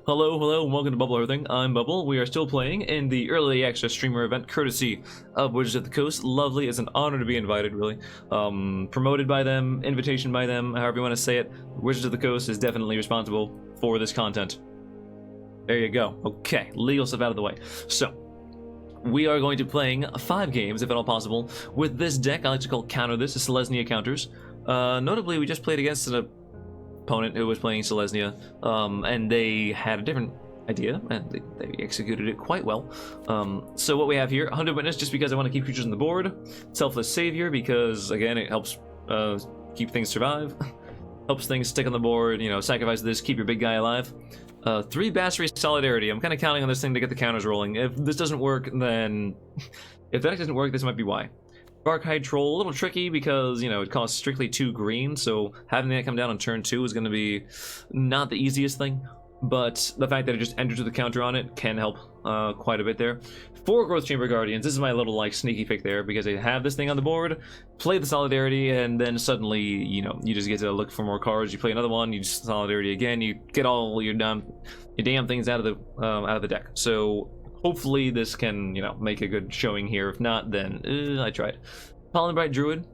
Hello, and welcome to Bubble Hearthing. I'm Bubble. We are still playing in the early access streamer event, courtesy of Wizards of the Coast. Lovely, it's an honor to be invited, really. Promoted by them, invitation by them, however you want to say it. Wizards of the Coast is definitely responsible for this content. There you go. Okay, legal stuff out of the way. So, we are going to be playing 5 games, if at all possible, with this deck. I like to call counter this, the Selesnya counters. Notably, we just played against an opponent who was playing Selesnya, and they had a different idea, and they executed it quite well. So what we have here, Hunted Witness, just because I want to keep creatures on the board. Selfless Savior, because, again, it helps keep things survive. Helps things stick on the board, you know, sacrifice this, keep your big guy alive. 3 Bassery Solidarity. I'm kind of counting on this thing to get the counters rolling. If this doesn't work, then... if that doesn't work, this might be why. Barkhide Troll, a little tricky because, you know, it costs strictly 2 green, so having that come down on turn 2 is going to be not the easiest thing, but the fact that it just enters with the counter on it can help quite a bit there. 4 Growth Chamber Guardians, this is my little, like, sneaky pick there, because they have this thing on the board, play the Solidarity, and then suddenly, you know, you just get to look for more cards, you play another one, you just Solidarity again, you get all your damn things out of the deck. So hopefully this can, you know, make a good showing here. If not, then I tried. Pollenbright Druid.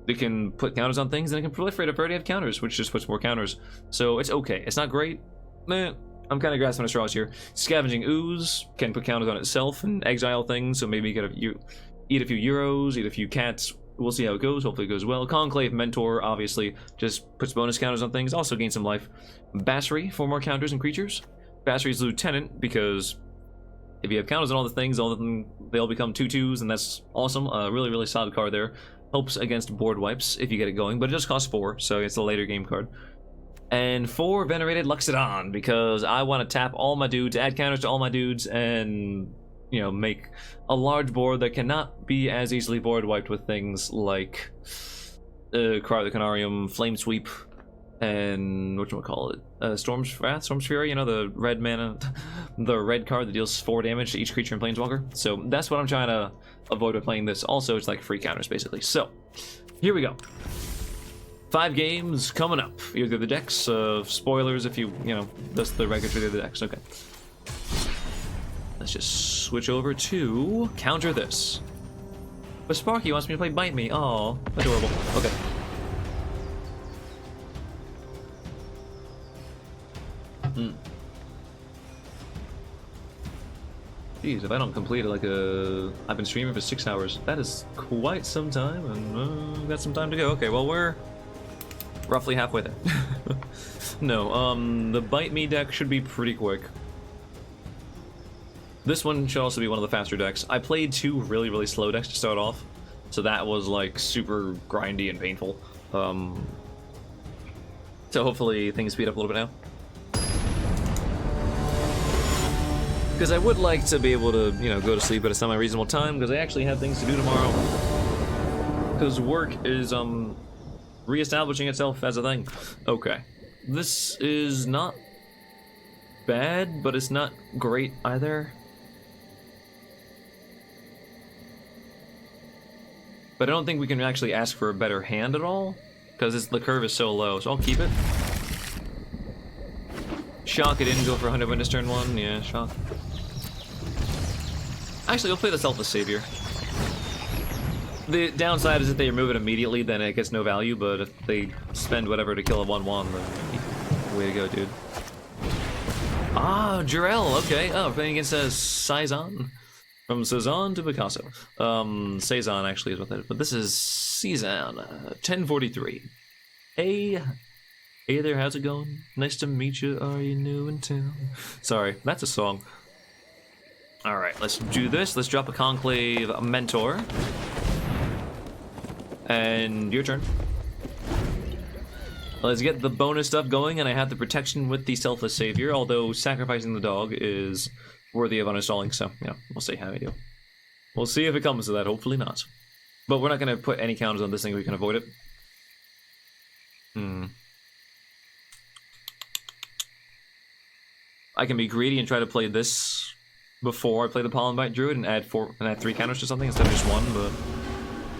They can put counters on things, and it can proliferate if I already have counters, which just puts more counters. So it's okay. It's not great. I'm kind of grasping at straws here. Scavenging Ooze can put counters on itself and exile things, so maybe you eat a few euros, eat a few cats. We'll see how it goes. Hopefully it goes well. Conclave Mentor, obviously, just puts bonus counters on things. Also gain some life. Bassery for more counters and creatures. Bassery's Lieutenant, because if you have counters on all the things, they all become 2/2s, and that's awesome. Really, really solid card there. Helps against board wipes if you get it going, but it just costs 4, so it's a later game card. And 4 Venerated Luxodon, because I want to tap all my dudes, add counters to all my dudes, and, you know, make a large board that cannot be as easily board wiped with things like Cry of the Canarium, Flame Sweep, and whatchamacallit, Storm's Wrath, Storm's Fury, you know, the red mana, the red card that deals 4 damage to each creature in Planeswalker. So that's what I'm trying to avoid by playing this. Also, it's like free counters, basically. So, here we go. 5 games coming up. Either the decks, spoilers if you know, that's the record for the other decks. Okay. Let's just switch over to counter this. But Sparky wants me to play Bite Me. Oh, adorable. Okay. Jeez, if I don't complete it, like I've been streaming for 6 hours. That is quite some time, and got some time to go. Okay, well, we're roughly halfway there. No, the Bite Me deck should be pretty quick. This one should also be one of the faster decks. I played 2 really, really slow decks to start off, so that was like super grindy and painful. So hopefully things speed up a little bit now. Because I would like to be able to, you know, go to sleep at a semi-reasonable time, because I actually have things to do tomorrow. Because work is, re-establishing itself as a thing. Okay. This is not bad, but it's not great either. But I don't think we can actually ask for a better hand at all, because the curve is so low, so I'll keep it. Shock, it didn't go for Hunted Witness turn 1, yeah, shock. Actually, we'll play the Selfless Savior. The downside is if they remove it immediately, then it gets no value, but if they spend whatever to kill a 1/1, then way to go, dude. Ah, Jarell, okay. Oh, playing against Cezanne. From Cezanne to Picasso. Cezanne actually is what that is, but this is Cezanne, 1043. Hey there, how's it going? Nice to meet you, are you new in town? Sorry, that's a song. Alright, let's do this. Let's drop a Conclave Mentor. And your turn. Let's get the bonus stuff going, and I have the protection with the Selfless Savior, although sacrificing the dog is worthy of uninstalling, so, you know, we'll see how we do. We'll see if it comes to that, hopefully not. But we're not going to put any counters on this thing if we can avoid it. I can be greedy and try to play this before I play the Pollenbright Druid and add 3 counters to something instead of just 1, but...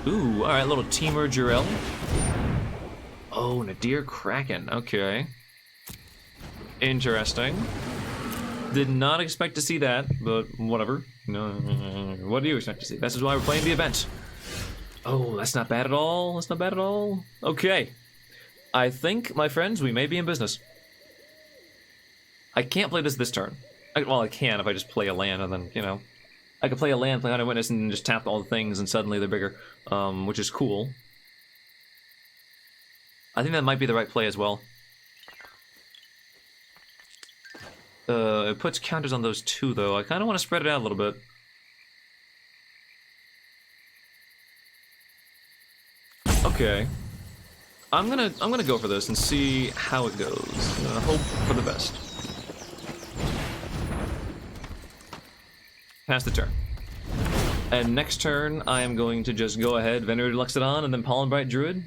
Ooh, alright, little Teamer Jarell. Oh, Nadir Kraken, okay. Interesting. Did not expect to see that, but whatever. No, what do you expect to see? This is why we're playing the event. Oh, that's not bad at all. That's not bad at all. Okay. I think, my friends, we may be in business. I can't play this turn. Well, I can if I just play a land and then, you know. I could play a land, play Hunted Witness, and just tap all the things and suddenly they're bigger. Which is cool. I think that might be the right play as well. It puts counters on those two, though. I kind of want to spread it out a little bit. Okay. I'm gonna go for this and see how it goes. I'm gonna hope for the best. Pass the turn. And next turn, I am going to just go ahead, Venerated Luxodon, and then Pollen Bright Druid.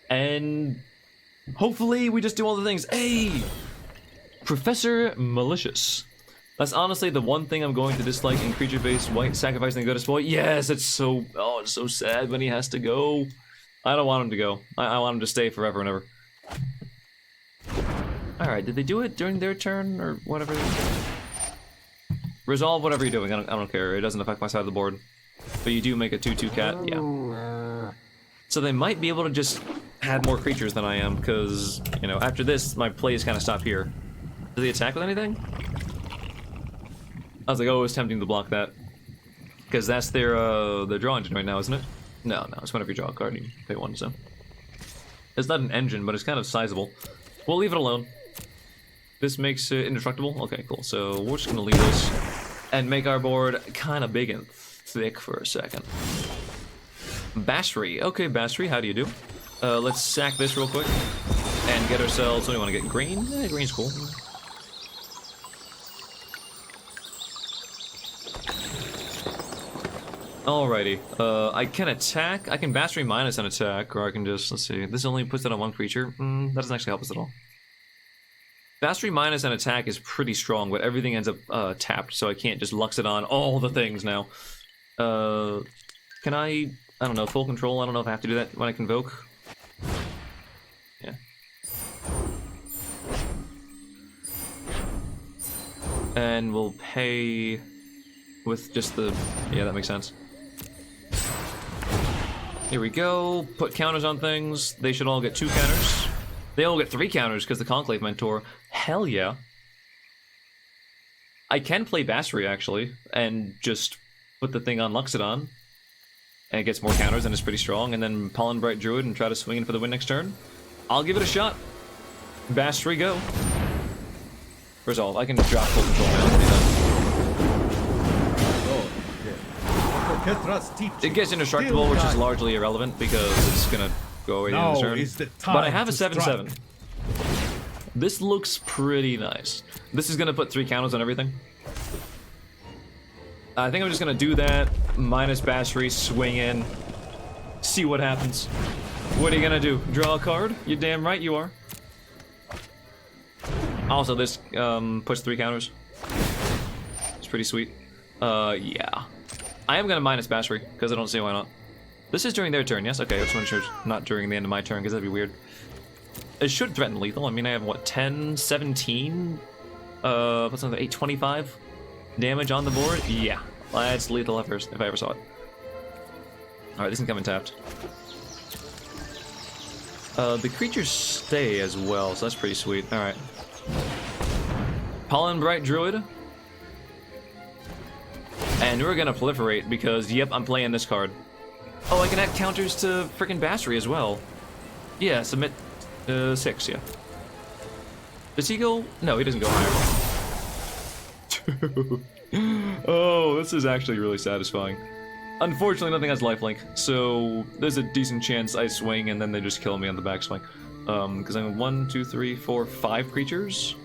And hopefully we just do all the things. Hey! Professor Malicious. That's honestly the one thing I'm going to dislike in creature-based white, sacrificing and go to spoil. Yes, it's so sad when he has to go. I don't want him to go. I want him to stay forever and ever. Alright, did they do it during their turn, or whatever? Resolve whatever you're doing, I don't care. It doesn't affect my side of the board. But you do make a 2/2 cat, yeah. So they might be able to just add more creatures than I am, because, you know, after this, my plays kind of stop here. Do they attack with anything? I was like, oh, it was tempting to block that. Because that's their draw engine right now, isn't it? No, it's whenever you draw a card, you pay one, so. It's not an engine, but it's kind of sizable. We'll leave it alone. This makes it indestructible? Okay, cool. So we're just gonna leave this and make our board kind of big and thick for a second. Bashri. Okay, Bashri, how do you do? Let's sack this real quick and get ourselves, what do we want to get? Green? Yeah, green's cool. Alrighty, I can attack. I can Bashri minus an attack, or I can just, let's see, this only puts it on one creature. That doesn't actually help us at all. Bashri minus an attack is pretty strong, but everything ends up tapped, so I can't just Lux it on all the things now. Can I don't know, full control? I don't know if I have to do that when I convoke. Yeah. And we'll pay with just the, yeah, that makes sense. Here we go, put counters on things. They should all get 2 counters. They all get 3 counters because the Conclave Mentor. Hell yeah. I can play Bashri actually, and just put the thing on Luxodon. And it gets more counters and it's pretty strong, and then Pollen Bright Druid and try to swing in for the win next turn. I'll give it a shot. Bashri, go. Resolve. I can drop full control now. It gets indestructible, which is largely irrelevant because it's gonna go away in the turn. But I have a 7/7. This looks pretty nice. This is gonna put 3 counters on everything. I think I'm just gonna do that. Minus Bashri, swing in, see what happens. What are you gonna do? Draw a card? You're damn right you are. Also, this puts 3 counters. It's pretty sweet. Yeah. I am gonna minus Bashri, because I don't see why not. This is during their turn, yes? Okay, I just want to make sure it's not during the end of my turn, because that'd be weird. It should threaten lethal. I mean, I have, what, 10, 17? What's another 8, 25 damage on the board? Yeah. That's lethal if I ever saw it. Alright, this can come in tapped. The creatures stay as well, so that's pretty sweet. Alright. Pollen Bright Druid. And we're gonna proliferate because, yep, I'm playing this card. Oh, I can add counters to frickin' Bashri as well. Yeah, submit 6, yeah. Does he go? No, he doesn't go higher. Oh, this is actually really satisfying. Unfortunately, nothing has lifelink, so there's a decent chance I swing and then they just kill me on the backswing. Because I'm 1, 2, 3, 4, 5 creatures.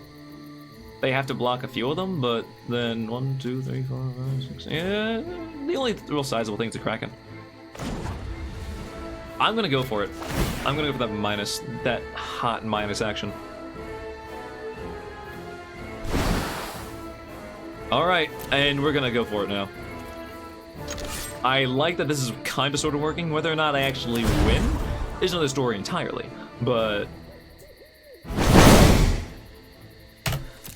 They have to block a few of them, but then 1, 2, 3, 4, 5, 6. Yeah, the only real sizable thing's a Kraken. I'm gonna go for it. I'm gonna go for that minus, that hot minus action. Alright, and we're gonna go for it now. I like that this is kind of sort of working. Whether or not I actually win is another story entirely, but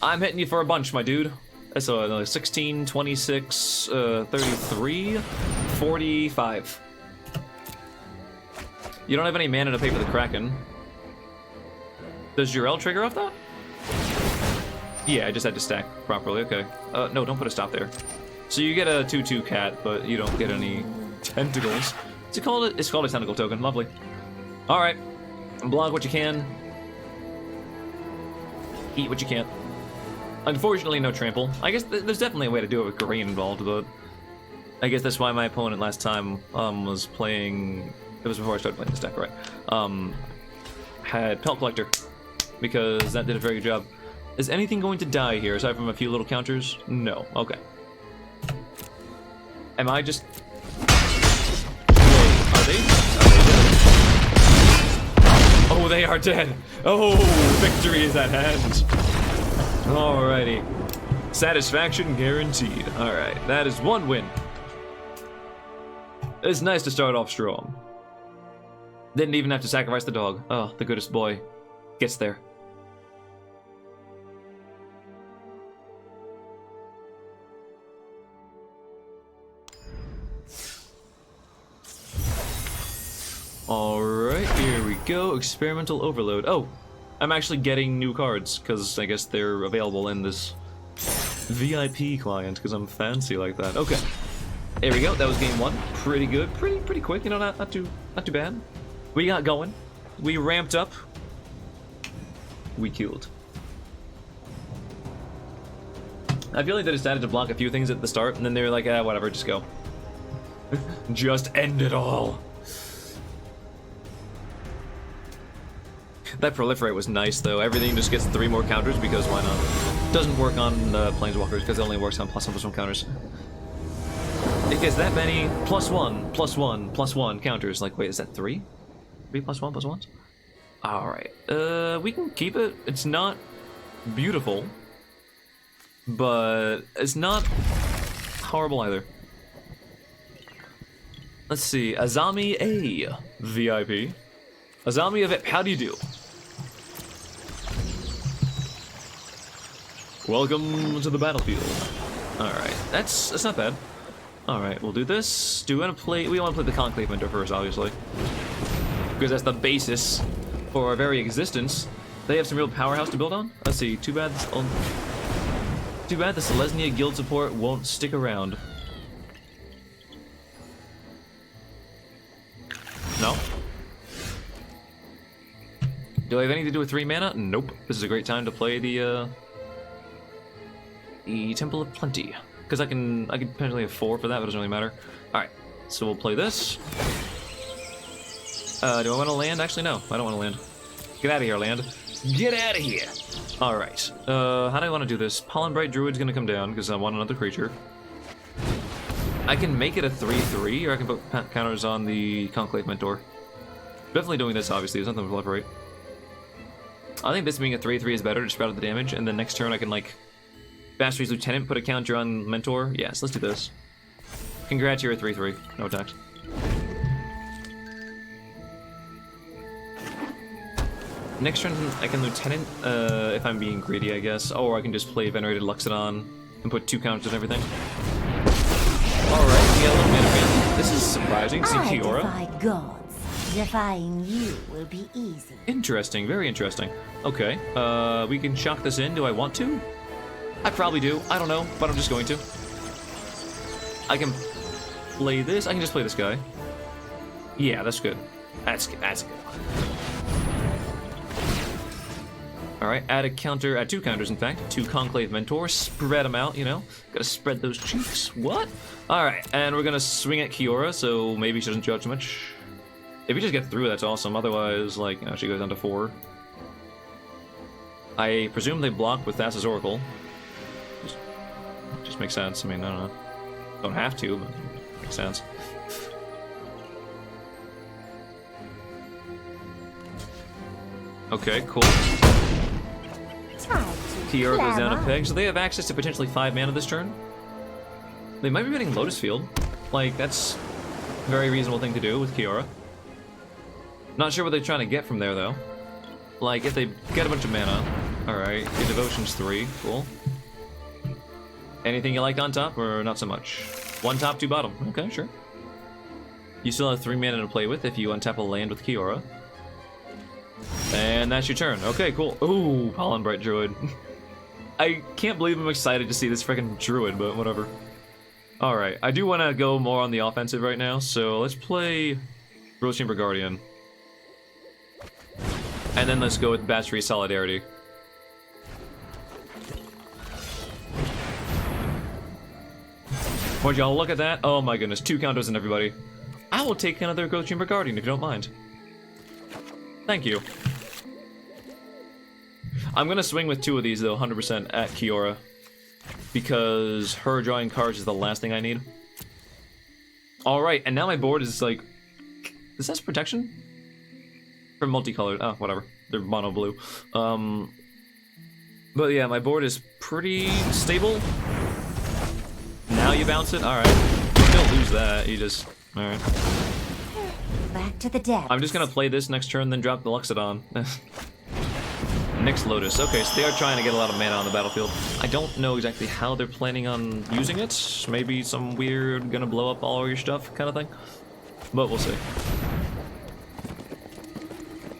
I'm hitting you for a bunch, my dude. So 16, 26, 33, 45. You don't have any mana to pay for the Kraken. Does your L trigger off that? Yeah, I just had to stack properly. Okay. No, don't put a stop there. So you get a 2/2 cat, but you don't get any tentacles. It's called a tentacle token. Lovely. All right. Block what you can. Eat what you can't. Unfortunately, no trample. I guess there's definitely a way to do it with green involved, but I guess that's why my opponent last time was playing. It was before I started playing this deck, right? Had Pelt Collector because that did a very good job. Is anything going to die here aside from a few little counters? No. Okay. Am I just? Wait, are they dead? Oh, they are dead. Oh, victory is at hand. Alrighty. Satisfaction guaranteed. Alright, that is one win. It's nice to start off strong. Didn't even have to sacrifice the dog. Oh, the goodest boy gets there. Alright, here we go. Experimental overload. Oh, I'm actually getting new cards, because I guess they're available in this VIP client, because I'm fancy like that. Okay. There we go. That was game one. Pretty good. Pretty quick. You know, not too bad. We got going. We ramped up. We killed. I feel like they decided to block a few things at the start, and then they were like, whatever, just go. Just end it all. That proliferate was nice, though. Everything just gets 3 more counters because why not? Doesn't work on planeswalkers because it only works on +1/+1 counters. It gets that many +1, +1, +1 counters. Like, wait, is that 3? 3 +1 +1s? Alright. We can keep it. It's not beautiful, but it's not horrible either. Let's see. Azami A. VIP. Azami of it, how do you do? Welcome to the battlefield. Alright, that's not bad. Alright, we'll do this. We want to play the Conclave Mentor first, obviously. Because that's the basis for our very existence. They have some real powerhouse to build on. Let's see, too bad the Selesnya guild support won't stick around. No? Do I have anything to do with 3 mana? Nope. This is a great time to play the Temple of Plenty. Because I can potentially have 4 for that, but it doesn't really matter. Alright, so we'll play this. Do I want to land? Actually, no. I don't want to land. Get out of here, land. Get out of here! Alright, how do I want to do this? Pollen Bright Druid's gonna come down, because I want another creature. I can make it a 3/3, or I can put counters on the Conclave Mentor. Definitely doing this, obviously. There's nothing to proliferate. I think this being a 3/3 is better to spread out the damage, and then next turn I can, like, Bastardy's Lieutenant, put a counter on Mentor. Yes, let's do this. Congrats, you're a 3/3. No attacks. Next turn I can Lieutenant, if I'm being greedy, I guess. Or I can just play Venerated Luxodon and put 2 counters on everything. Alright, we got a little mana fan. This is surprising. See Kiora. I defy gods. Defying you will be easy. Interesting, very interesting. Okay, we can shock this in. Do I want to? I probably do. I don't know, but I'm just going to. I can play this. I can just play this guy. Yeah, that's good. That's good. That's good. Alright, add a counter, add 2 counters, in fact. 2 Conclave Mentor, spread them out, you know? Gotta spread those cheeks. What? Alright, and we're gonna swing at Kiora, so maybe she doesn't judge too much. If we just get through, that's awesome. Otherwise, like, you know, she goes down to 4. I presume they block with Thassa's Oracle. Just makes sense. I mean, I don't know. Don't have to, but it makes sense. Okay, cool. Kiora goes down a peg, so they have access to potentially 5 mana this turn. They might be getting Lotus Field. Like, that's a very reasonable thing to do with Kiora. Not sure what they're trying to get from there, though. Like, if they get a bunch of mana... Alright, your Devotion's 3, cool. Anything you like on top, or not so much? 1 top, 2 bottom. Okay, sure. You still have 3 mana to play with if you untap a land with Kiora. And that's your turn. Okay, cool. Ooh, Pollen Bright Druid. I can't believe I'm excited to see this freaking Druid, but whatever. Alright, I do want to go more on the offensive right now, so let's play Growth Chamber Guardian. And then let's go with Battery Solidarity. Would y'all look at that? Oh my goodness, 2 counters in everybody. I will take another Growth Chamber Guardian if you don't mind. Thank you. I'm gonna swing with 2 of these though, 100% at Kiora. Because her drawing cards is the last thing I need. Alright, and now my board is like... Is this protection? For multicolored. Oh, whatever. They're mono blue. But yeah, my board is pretty stable. Now you bounce it? Alright. You don't lose that, you just... Alright. Back to the depths. I'm just gonna play this next turn, then drop the Luxodon. Next Lotus. Okay, so they are trying to get a lot of mana on the battlefield. I don't know exactly how they're planning on using it. Maybe some weird, gonna blow up all your stuff kind of thing. But we'll see.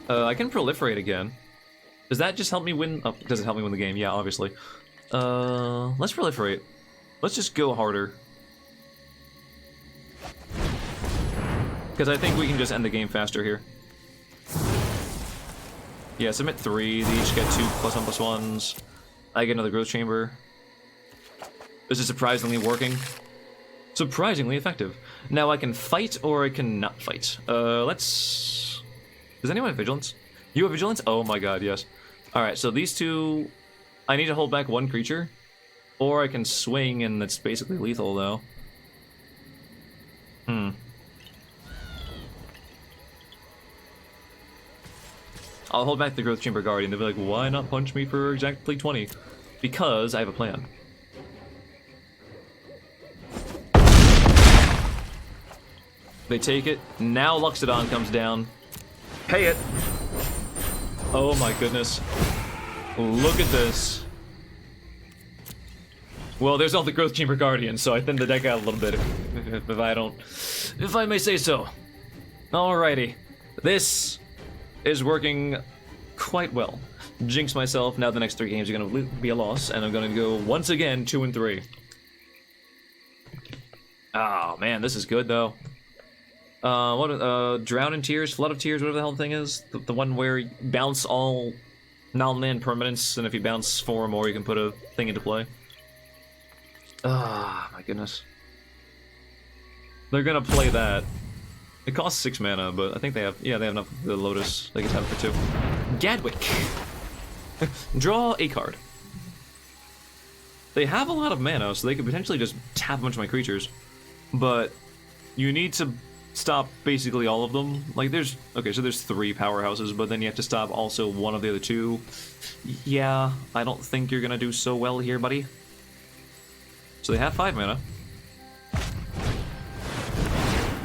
I can proliferate again. Does that just help me win? Oh, does it help me win the game? Yeah, obviously. Let's proliferate. Let's just go harder. Because I think we can just end the game faster here. Yeah, submit 3. They each get 2 +1/+1s. I get another Growth Chamber. This is surprisingly working. Surprisingly effective. Now I can fight or I can not fight. Let's... Does anyone have Vigilance? You have Vigilance? Oh my god, yes. Alright, so these 2... I need to hold back 1 creature. Or I can swing and it's basically lethal though. I'll hold back the Growth Chamber Guardian. They'll be like, why not punch me for exactly 20? Because I have a plan. They take it. Now Luxodon comes down. Pay it! Oh my goodness. Look at this. Well, there's all the Growth Chamber Guardian, so I thinned the deck out a little bit, if I may say so. Alrighty. This is working quite well. Jinx myself. Now the next 3 games are going to be a loss, and I'm going to go once again 2-3. Oh man, this is good though. Drown in Tears, Flood of Tears, whatever the hell the thing is. The one where you bounce all non-land permanents, and if you bounce 4 or more, you can put a thing into play. Ah, my goodness. They're gonna play that. It costs 6 mana, but I think they have, yeah, they have enough of the Lotus. They can have it for 2. Gadwick. Draw a card. They have a lot of mana, so they could potentially just tap a bunch of my creatures. But you need to stop basically all of them. Like, there's, okay, so there's 3 powerhouses, but then you have to stop also one of the other 2. Yeah, I don't think you're gonna do so well here, buddy. So they have 5 mana.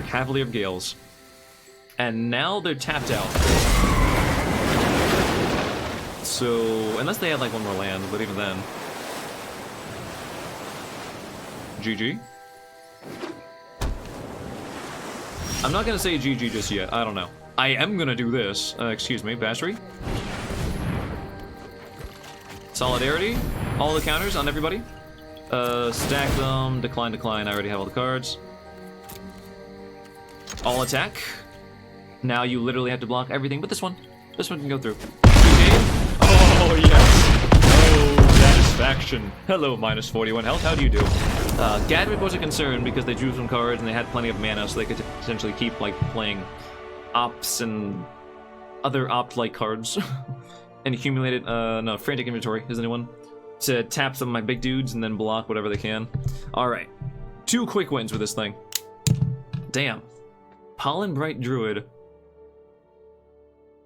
Cavalier of Gales. And now they're tapped out. So, unless they had like 1 more land, but even then. GG. I'm not gonna say GG just yet, I don't know. I am gonna do this. Excuse me, Battery. Solidarity. All the counters on everybody. Stack them, decline, I already have all the cards. All attack. Now you literally have to block everything but this one. This one can go through. Oh, yes. Oh, satisfaction. Hello, minus 41 health. How do you do? Gadwick was a concern because they drew some cards and they had plenty of mana, so they could essentially keep, like, playing ops and other opt-like cards. And accumulated, no, Frantic Inventory is the new one. To tap some of my big dudes and then block whatever they can. Alright. 2 quick wins with this thing. Damn. Pollen Bright Druid.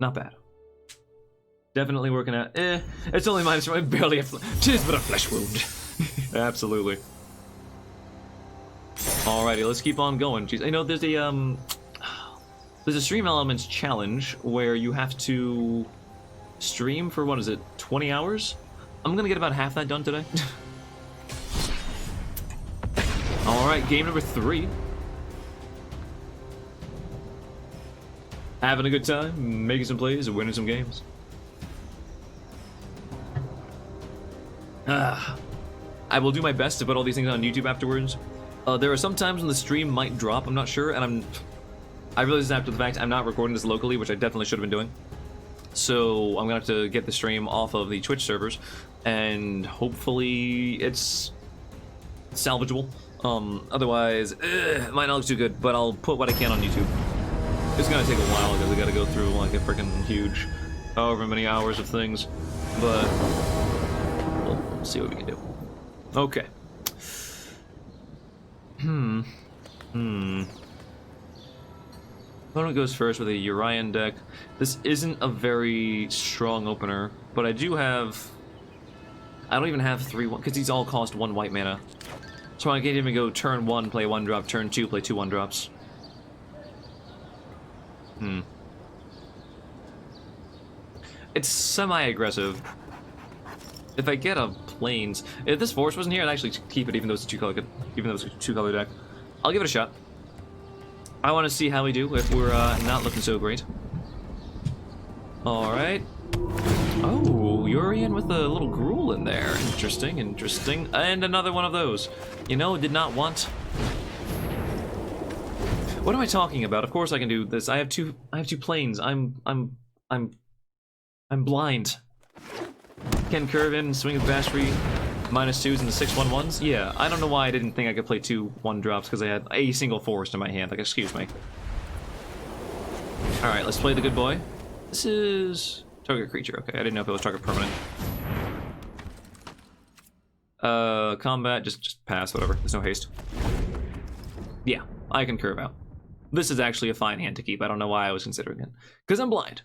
Not bad. Definitely working out. It's only minus 1. Barely a tis but a flesh wound. Absolutely. Alrighty, let's keep on going. Jeez, you know, there's a Stream Elements challenge where you have to stream for, what is it, 20 hours? I'm gonna get about half that done today. Alright, game number 3. Having a good time, making some plays, and winning some games. I will do my best to put all these things on YouTube afterwards. There are some times when the stream might drop, I'm not sure, and I realized after the fact I'm not recording this locally, which I definitely should have been doing. So I'm gonna have to get the stream off of the Twitch servers, and hopefully it's salvageable. Otherwise, it might not look too good, but I'll put what I can on YouTube. It's gonna take a while because I gotta go through like a freaking huge, however many hours of things, but we'll see what we can do. Okay. Opponent goes first with a Urian deck. This isn't a very strong opener, but I do have... I don't even have 3-1, because these all cost 1 white mana. So I can't even go turn 1, play 1-drop, turn 2, play 2 1-drops. It's semi-aggressive. If I get a Plains... If this Forest wasn't here, I'd actually keep it even though it's a 2-color deck. I'll give it a shot. I want to see how we do if we're not looking so great. Alright. Oh, Urian with a little Gruul in there. Interesting, interesting. And another one of those. You know, did not want... What am I talking about? Of course I can do this. I have two planes. I'm blind. Can curve in, swing with Bastry, -2s and the 6/1/1s? Yeah, I don't know why I didn't think I could play 2 1-drops because I had a single forest in my hand. Like, excuse me. Alright, let's play the good boy. This is... target creature. Okay, I didn't know if it was target permanent. Combat, just pass, whatever. There's no haste. Yeah, I can curve out. This is actually a fine hand to keep. I don't know why I was considering it. Because I'm blind.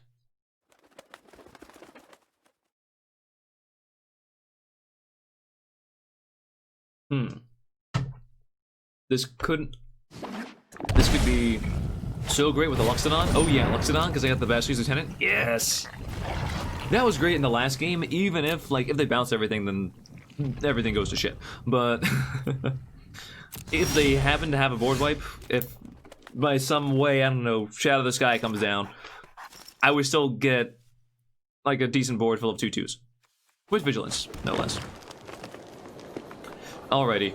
This could be so great with a Luxodon. Oh yeah, Luxodon, because I got the Bastry's Lieutenant. Yes! That was great in the last game, even if, like, if they bounce everything, then everything goes to shit. But if they happen to have a board wipe, if by some way, I don't know, Shadow of the Sky comes down, I would still get, like, a decent board full of 2/2s. With Vigilance, no less. Alrighty.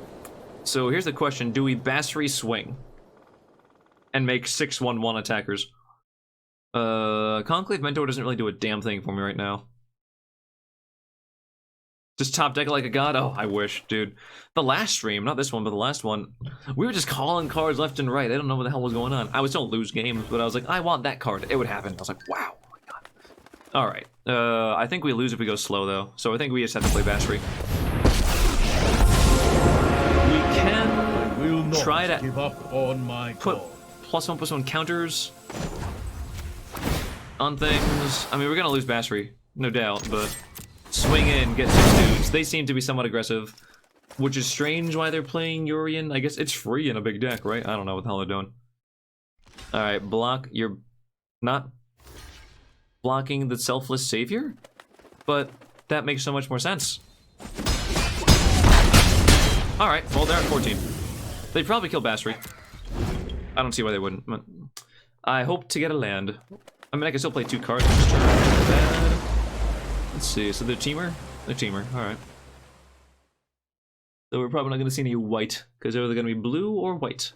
So here's the question, do we Bastry swing? And make 6/1/1 attackers? Conclave Mentor doesn't really do a damn thing for me right now. Just top deck it like a god? Oh, I wish, dude. The last stream, not this one, but the last one, we were just calling cards left and right. I don't know what the hell was going on. I would still lose games, but I was like, I want that card. It would happen. I was like, wow. Oh my god. Alright. I think we lose if we go slow, though. So I think we just have to play Bastry. We can try to give up on my put +1/+1 counters on things. I mean, we're gonna lose Bastry, no doubt, but swing in, get 6 dudes. They seem to be somewhat aggressive, which is strange why they're playing Urian. I guess it's free in a big deck, right? I don't know what the hell they're doing. Alright, block. You're not blocking the Selfless Savior? But that makes so much more sense. Alright, well, they're at 14. They'd probably kill Bastry. I don't see why they wouldn't. I hope to get a land. I mean, I can still play 2 cards this turn. Bad. Let's see, so they're teamer? They're teamer, alright. So we're probably not going to see any white, because they're either going to be blue or white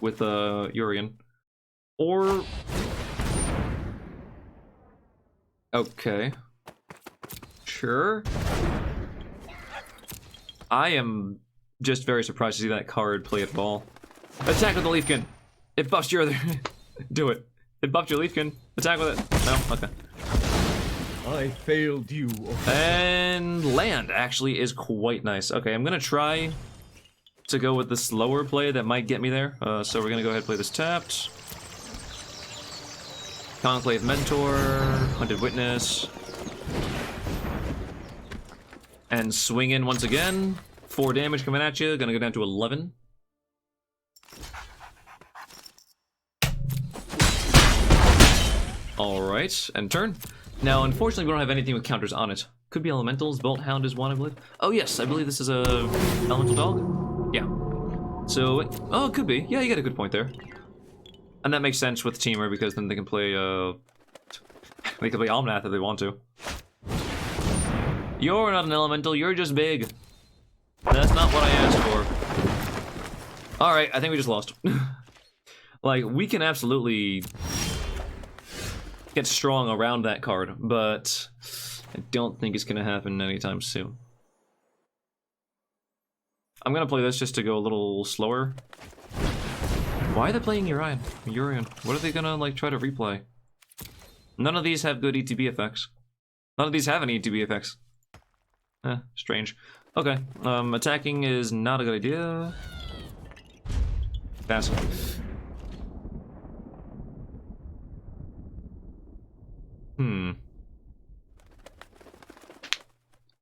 with Urian. Or... okay. Sure. I am just very surprised to see that card play at all. Attack with the Leafkin! It buffs your other... do it. It buffed your Leafkin. Attack with it. No? Okay. I failed you. And land actually is quite nice. Okay, I'm gonna try to go with the slower play that might get me there. So we're gonna go ahead and play this tapped. Conclave Mentor, Hunted Witness. And swing in once again. 4 damage coming at you. Gonna go down to 11. Alright, and turn. Now, unfortunately, we don't have anything with counters on it. Could be elementals. Bolt Hound is one, I believe. Oh, yes, I believe this is a elemental dog. Yeah. So, oh, it could be. Yeah, you got a good point there. And that makes sense with Teamer because then they can play Omnath if they want to. You're not an elemental, you're just big. That's not what I asked for. Alright, I think we just lost. Like, we can absolutely get strong around that card, but I don't think it's gonna happen anytime soon. I'm gonna play this just to go a little slower. Why are they playing Urian? What are they gonna, like, try to replay? None of these have good ETB effects. None of these have any ETB effects. Strange. Okay, attacking is not a good idea. Passive.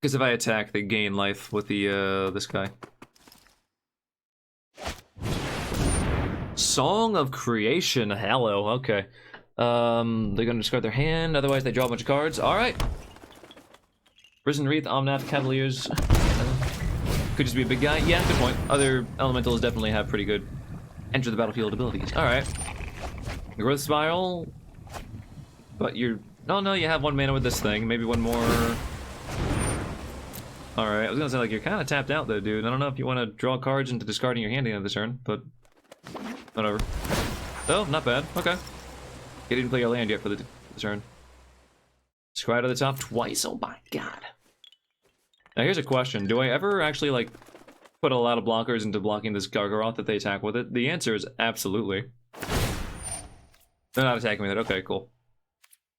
Because if I attack, they gain life with the, this guy. Song of Creation, hello, okay. They're gonna discard their hand, otherwise they draw a bunch of cards. Alright. Risen Wreath, Omnath, Cavaliers. Could just be a big guy. Yeah, good point. Other elementals definitely have pretty good enter the battlefield abilities. Alright. Growth Spiral. But you're... Oh no, you have 1 mana with this thing. Maybe one more... Alright, I was gonna say, like, you're kind of tapped out though, dude. I don't know if you want to draw cards into discarding your hand at the end of this turn, but... Whatever. Oh, not bad. Okay. You didn't play your land yet for the turn. Scry to the top twice? Oh my god. Now here's a question. Do I ever actually, like, put a lot of blockers into blocking this Gargaroth if they attack with it? The answer is absolutely. They're not attacking with it. Okay, cool.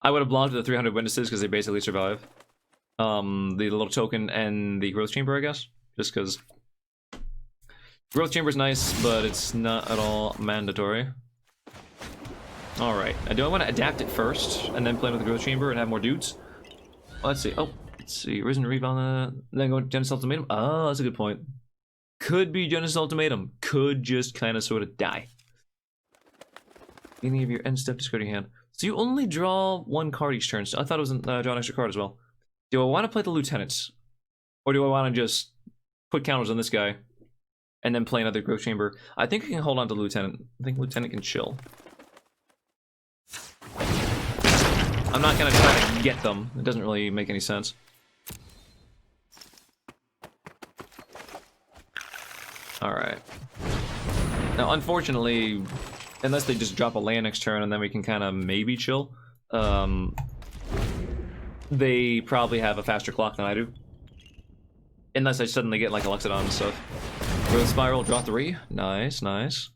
I would have blocked the 300 Witnesses because they basically survive. The little token and the Growth Chamber, I guess. Just because... Growth Chamber's nice, but it's not at all mandatory. Alright. Do I want to adapt it first, and then play with the Growth Chamber and have more dudes? Well, let's see. Oh, let's see. Risen Reef on the... Then go Genesis Ultimatum. Oh, that's a good point. Could be Genesis Ultimatum. Could just kind of sort of die. Beginning of your end step, discard your hand. So you only draw 1 card each turn. So I thought it was draw an extra card as well. Do I want to play the Lieutenants? Or do I want to just put counters on this guy? And then play another Growth Chamber. I think I can hold on to Lieutenant. I think Lieutenant can chill. I'm not gonna try to get them. It doesn't really make any sense. Alright. Now, unfortunately, unless they just drop a land next turn and then we can kind of maybe chill, they probably have a faster clock than I do. Unless I suddenly get, like, Alexidon and stuff. Growth Spiral, draw 3. Nice, nice.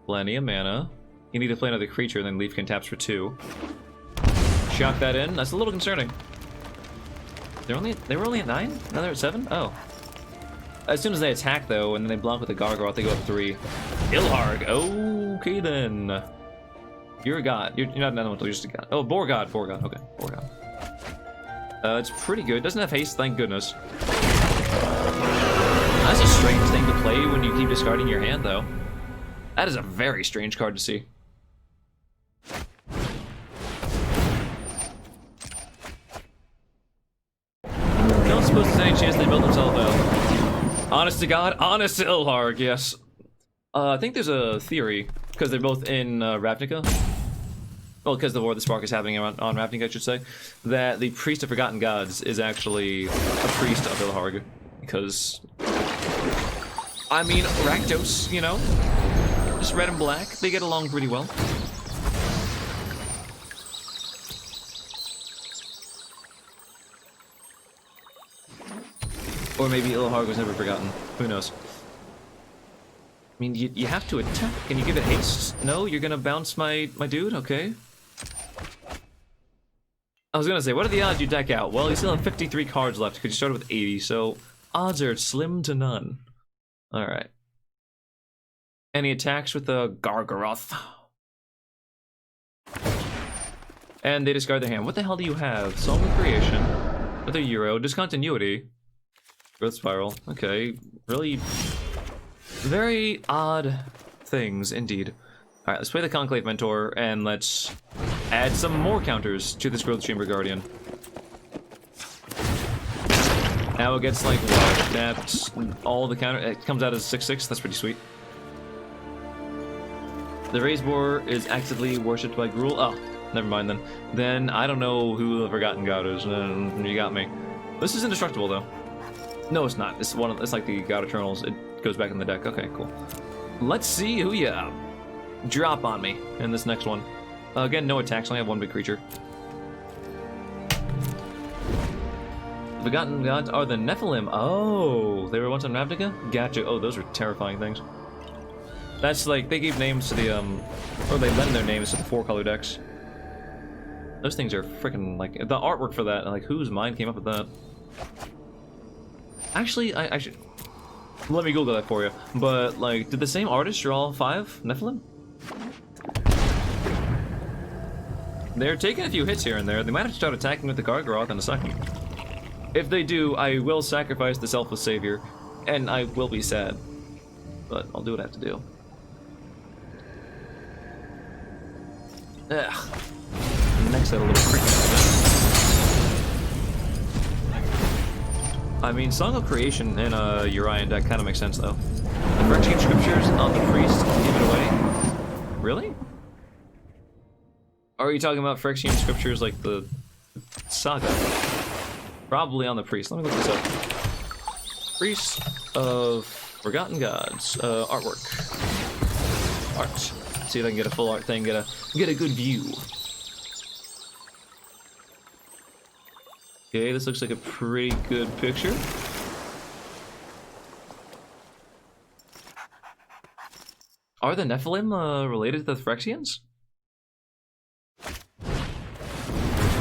Plenty of mana. You need to play another creature, then Leaf can taps for 2. Shock that in. That's a little concerning. They were only at 9? Now they're at 7? Oh. As soon as they attack, though, and then they block with the Gargaroth, they go up 3. Ilharg. Okay, then. You're a god. You're not an elemental, you're just a god. Oh, Boar God. Okay, Boar God. It's pretty good. Doesn't have haste, thank goodness. That's a strange thing to play when you keep discarding your hand, though. That is a very strange card to see. Don't suppose there's any chance they build themselves out. Honest to God, honest to Ilharg, yes. I think there's a theory, because they're both in Ravnica. Well, because the War of the Spark is happening on Ravnica, I should say, that the Priest of Forgotten Gods is actually a priest of Ilharg. Because, I mean, Rakdos, you know? Just red and black, they get along pretty well. Or maybe Ilharg was never forgotten. Who knows? I mean, you have to attack. Can you give it haste? No, you're gonna bounce my dude? Okay. I was gonna say, what are the odds you deck out? Well, you still have 53 cards left because you started with 80, so odds are slim to none. Alright. Any attacks with the Gargaroth? And they discard their hand. What the hell do you have? Song of Creation. Another Euro. Discontinuity. Growth Spiral. Okay. Really... very odd things, indeed. Alright, let's play the Conclave Mentor, and let's add some more counters to this Growth Chamber Guardian. Now it gets like what? That's all the counter. It comes out as 6/6. That's pretty sweet. The raised boar is actively worshipped by Gruul. Oh, never mind then. Then I don't know who the Forgotten God is. You got me. This is indestructible though. No, it's not. It's one. It's like the God Eternals. It goes back in the deck. Okay, cool. Let's see who you drop on me in this next one. Again, no attacks. Only have one big creature. The Forgotten Gods are the Nephilim. Oh, they were once on Ravnica? Gotcha. Oh, those are terrifying things. That's like, they gave names to the, or they lend their names to the 4-color decks. Those things are freaking, like, the artwork for that, like, whose mind came up with that? Actually, I should, let me Google that for you. But, like, did the same artist draw 5 Nephilim? They're taking a few hits here and there. They might have to start attacking with the Gargaroth in a second. If they do, I will sacrifice the Selfless Savior, and I will be sad. But I'll do what I have to do. Ugh. Next, had a little creepy. I mean, Song of Creation in a Urian deck kind of makes sense, though. The Phyrexian Scriptures on the Priest give it away. Really? Or are you talking about Phyrexian Scriptures like the Saga? Probably on the Priest. Let me look this up. Priest of Forgotten Gods. Artwork. Art. See if I can get a full art thing, get a good view. Okay, this looks like a pretty good picture. Are the Nephilim related to the Phyrexians?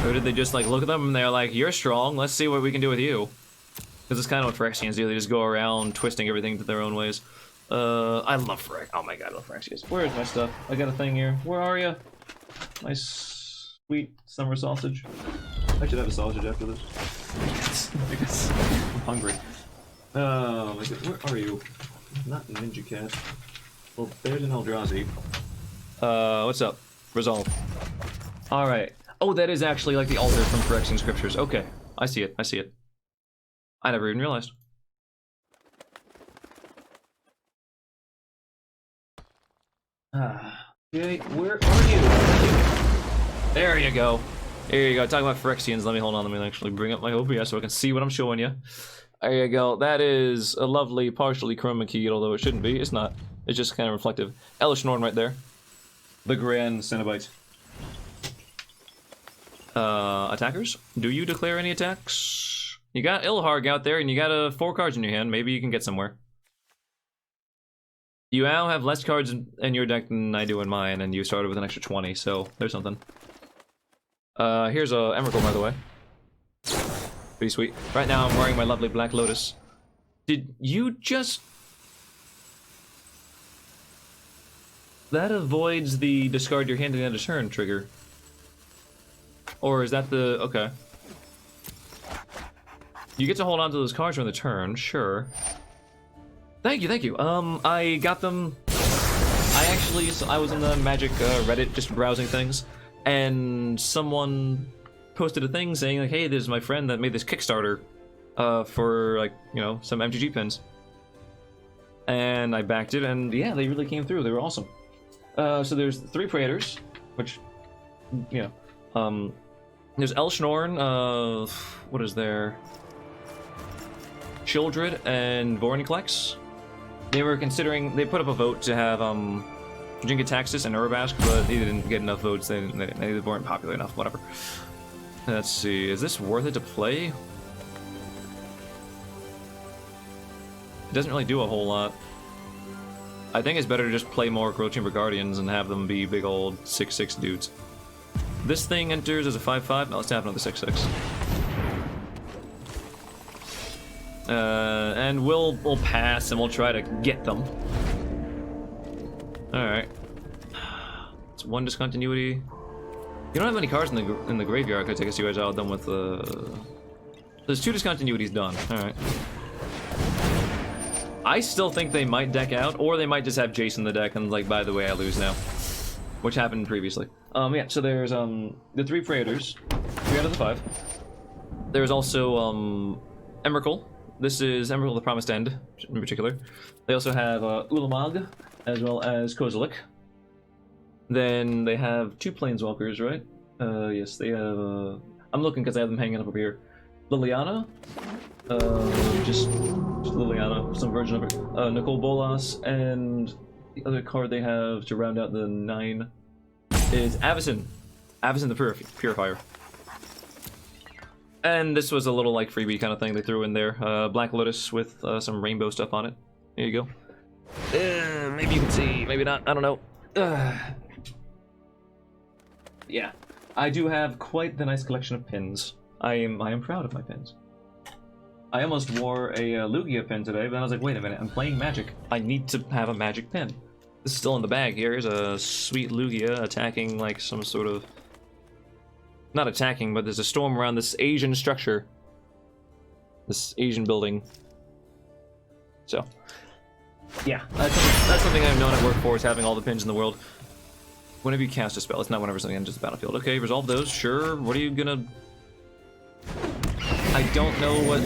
Or did they just like look at them and they're like, you're strong, let's see what we can do with you? Because it's kind of what Phyrexians do, they just go around twisting everything to their own ways. I love Phyrexians. Oh my god, I love Phyrexians. Where's my stuff? I got a thing here. Where are you? My sweet summer sausage. I should have a sausage after this. I guess I'm hungry. Oh my god, where are you? Not Ninja Cat. Well, there's an Eldrazi. What's up? Resolve. Alright. Oh, that is actually like the altar from Phyrexian Scriptures. Okay. I see it. I see it. I never even realized. Okay, where are you? There you go. There you go. Talking about Phyrexians, let me hold on. Let me actually bring up my OBS so I can see what I'm showing you. There you go. That is a lovely, partially chroma keyed, although it shouldn't be. It's not. It's just kind of reflective. Elish Norn right there. The Grand Cenobite. Attackers? Do you declare any attacks? You got Ilharg out there, and you got 4 cards in your hand. Maybe you can get somewhere. You now have less cards in your deck than I do in mine, and you started with an extra 20, so there's something. Here's a Emrakul, by the way. Pretty sweet. Right now I'm wearing my lovely Black Lotus. Did you just... That avoids the discard your hand at the end of turn trigger. Or is that the... okay. You get to hold on to those cards during the turn, sure. Thank you, thank you. I got them... I was in the Magic Reddit just browsing things, and someone posted a thing saying like, hey, this is my friend that made this Kickstarter for, like, you know, some MTG pins. And I backed it, and yeah, they really came through. They were awesome. So there's 3 Praetors, which, you know, there's Elshnorn, what is there? Childred and Vorinclex. They were considering, they put up a vote to have, Jingataxis and Urabask, but they didn't get enough votes, they weren't popular enough, whatever. Let's see, is this worth it to play? It doesn't really do a whole lot. I think it's better to just play more Growth Chamber Guardians and have them be big old 6/6 dudes. This thing enters as a 5/5. Now let's have another 6/6. And we'll pass and we'll try to get them. Alright. It's 1 discontinuity. You don't have any cards in the graveyard. I take us you guys all done with there's 2 discontinuities done. Alright. I still think they might deck out, or they might just have Jace in the deck and like, by the way, I lose now. Which happened previously. Yeah, so there's the 3 Praetors. 3 out of the 5. There's also Emrakul. This is Emerald of the Promised End, in particular. They also have Ulamog, as well as Kozilek. Then they have 2 Planeswalkers, right? Yes, they have... I'm looking because I have them hanging up over here. Liliana. Just Liliana, some version of her. Nicole Bolas, and the other card they have to round out the 9 is Avacyn. Avacyn the Purifier. And this was a little like freebie kind of thing they threw in there. Black Lotus with some rainbow stuff on it. There you go. Maybe you can see, maybe not, I don't know. Yeah, I do have quite the nice collection of pins. I am proud of my pins. I almost wore a Lugia pin today, but I was like, wait a minute, I'm playing Magic. I need to have a Magic pin. This is still in the bag. Here's a sweet Lugia attacking like some sort of... Not attacking, but there's a storm around this Asian structure. This Asian building. So, yeah, that's something I've known at work for, is having all the pins in the world. Whenever you cast a spell, it's not whenever something enters the battlefield. Okay, resolve those, sure. What are you gonna... I don't know what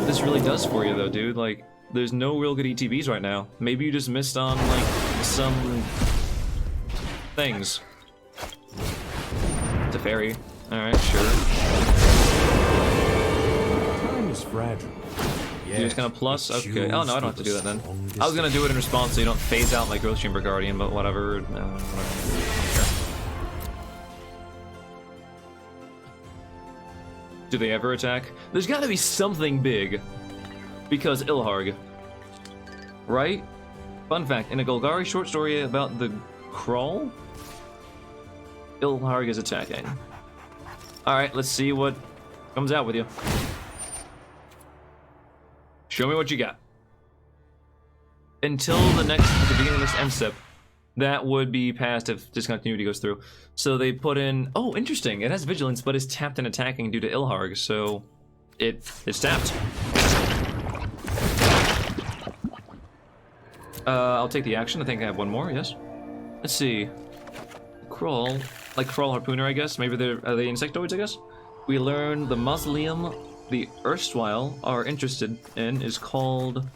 this really does for you, though, dude. Like, there's no real good ETBs right now. Maybe you just missed on, like, some... things. It's a fairy. Alright, sure. Time is fragile. You're just gonna plus? Okay. Oh, no, I don't have to do that then. I was gonna do it in response so you don't phase out my Growth Chamber Guardian, but whatever. Whatever. Do they ever attack? There's gotta be something big. Because Ilharg. Right? Fun fact, in a Golgari short story about the Crawl, Ilharg is attacking. Alright, let's see what comes out with you. Show me what you got. Until the beginning of this end step, that would be passed if discontinuity goes through. So they put in, oh, interesting, it has vigilance, but is tapped and attacking due to Ilharg, so it's tapped. I'll take the action. I think I have one more, yes. Let's see. Crawl, like Crawl Harpooner, I guess. Maybe are they insectoids, I guess? We learn the mausoleum the erstwhile are interested in is called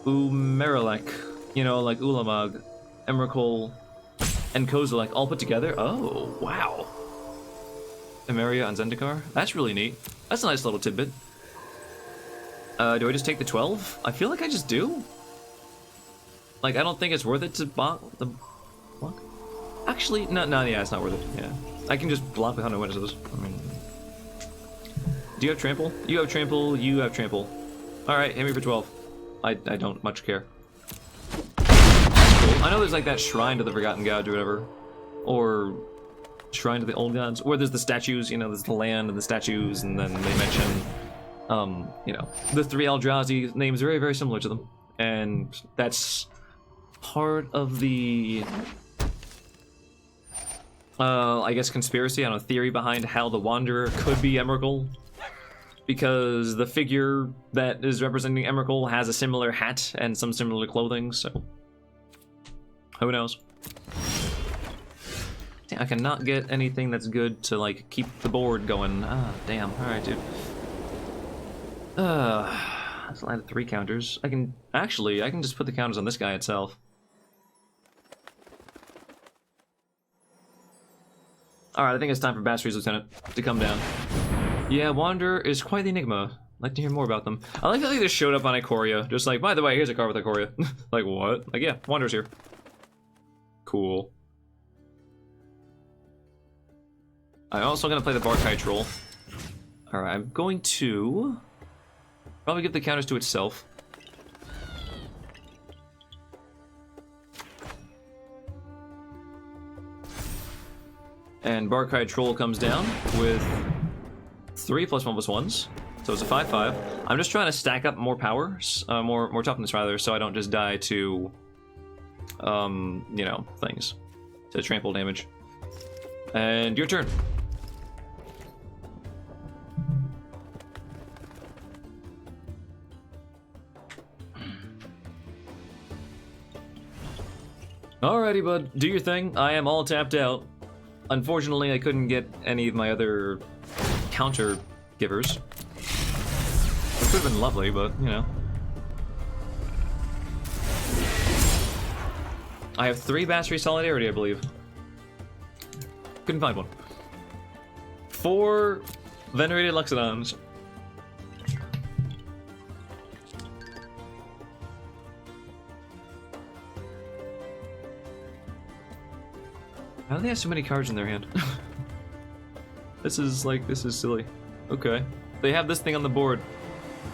Umerilek. You know, like Ulamog, Emrakul, and Kozilek all put together. Oh, wow. Emeria and Zendikar. That's really neat. That's a nice little tidbit. Do I just take the 12? I feel like I just do. Like, I don't think it's worth it to block. Actually, no, yeah, it's not worth it. Yeah. I can just block with 100 witnesses. I mean... Do you have trample? You have trample, you have trample. Alright, hit me for 12. I don't much care. Cool. I know there's like that shrine to the Forgotten Gods or whatever. Or shrine to the Old Gods. Where there's the statues, you know, there's the land and the statues, and then they mention, you know, the 3 Eldrazi names are very, very similar to them. And that's part of the... I guess conspiracy, I don't know, theory behind how the Wanderer could be Emrakul. Because the figure that is representing Emrakul has a similar hat and some similar clothing, so... Who knows? Damn, I cannot get anything that's good to, like, keep the board going. Ah, damn. Alright, dude. Let's land 3 counters. I can just put the counters on this guy itself. Alright, I think it's time for Basri's Lieutenant to come down. Yeah, Wanderer is quite the enigma. I'd like to hear more about them. I like that they just showed up on Ikoria. Just like, by the way, here's a card with Ikoria. Like, what? Like, yeah, Wanderer's here. Cool. I'm also gonna play the Barkai Troll. Alright, I'm going to... probably give the counters to itself. And Barkai Troll comes down with 3 +1/+1s, so it's a 5/5. I'm just trying to stack up more power, more toughness rather, so I don't just die to, you know, things, to trample damage. And your turn. Alrighty, bud, do your thing. I am all tapped out. Unfortunately, I couldn't get any of my other counter givers. Could have been lovely, but, you know. I have 3 Battery Solidarity, I believe. Couldn't find one. 4 Venerated Luxodons. How do they have so many cards in their hand? This is silly. Okay. They have this thing on the board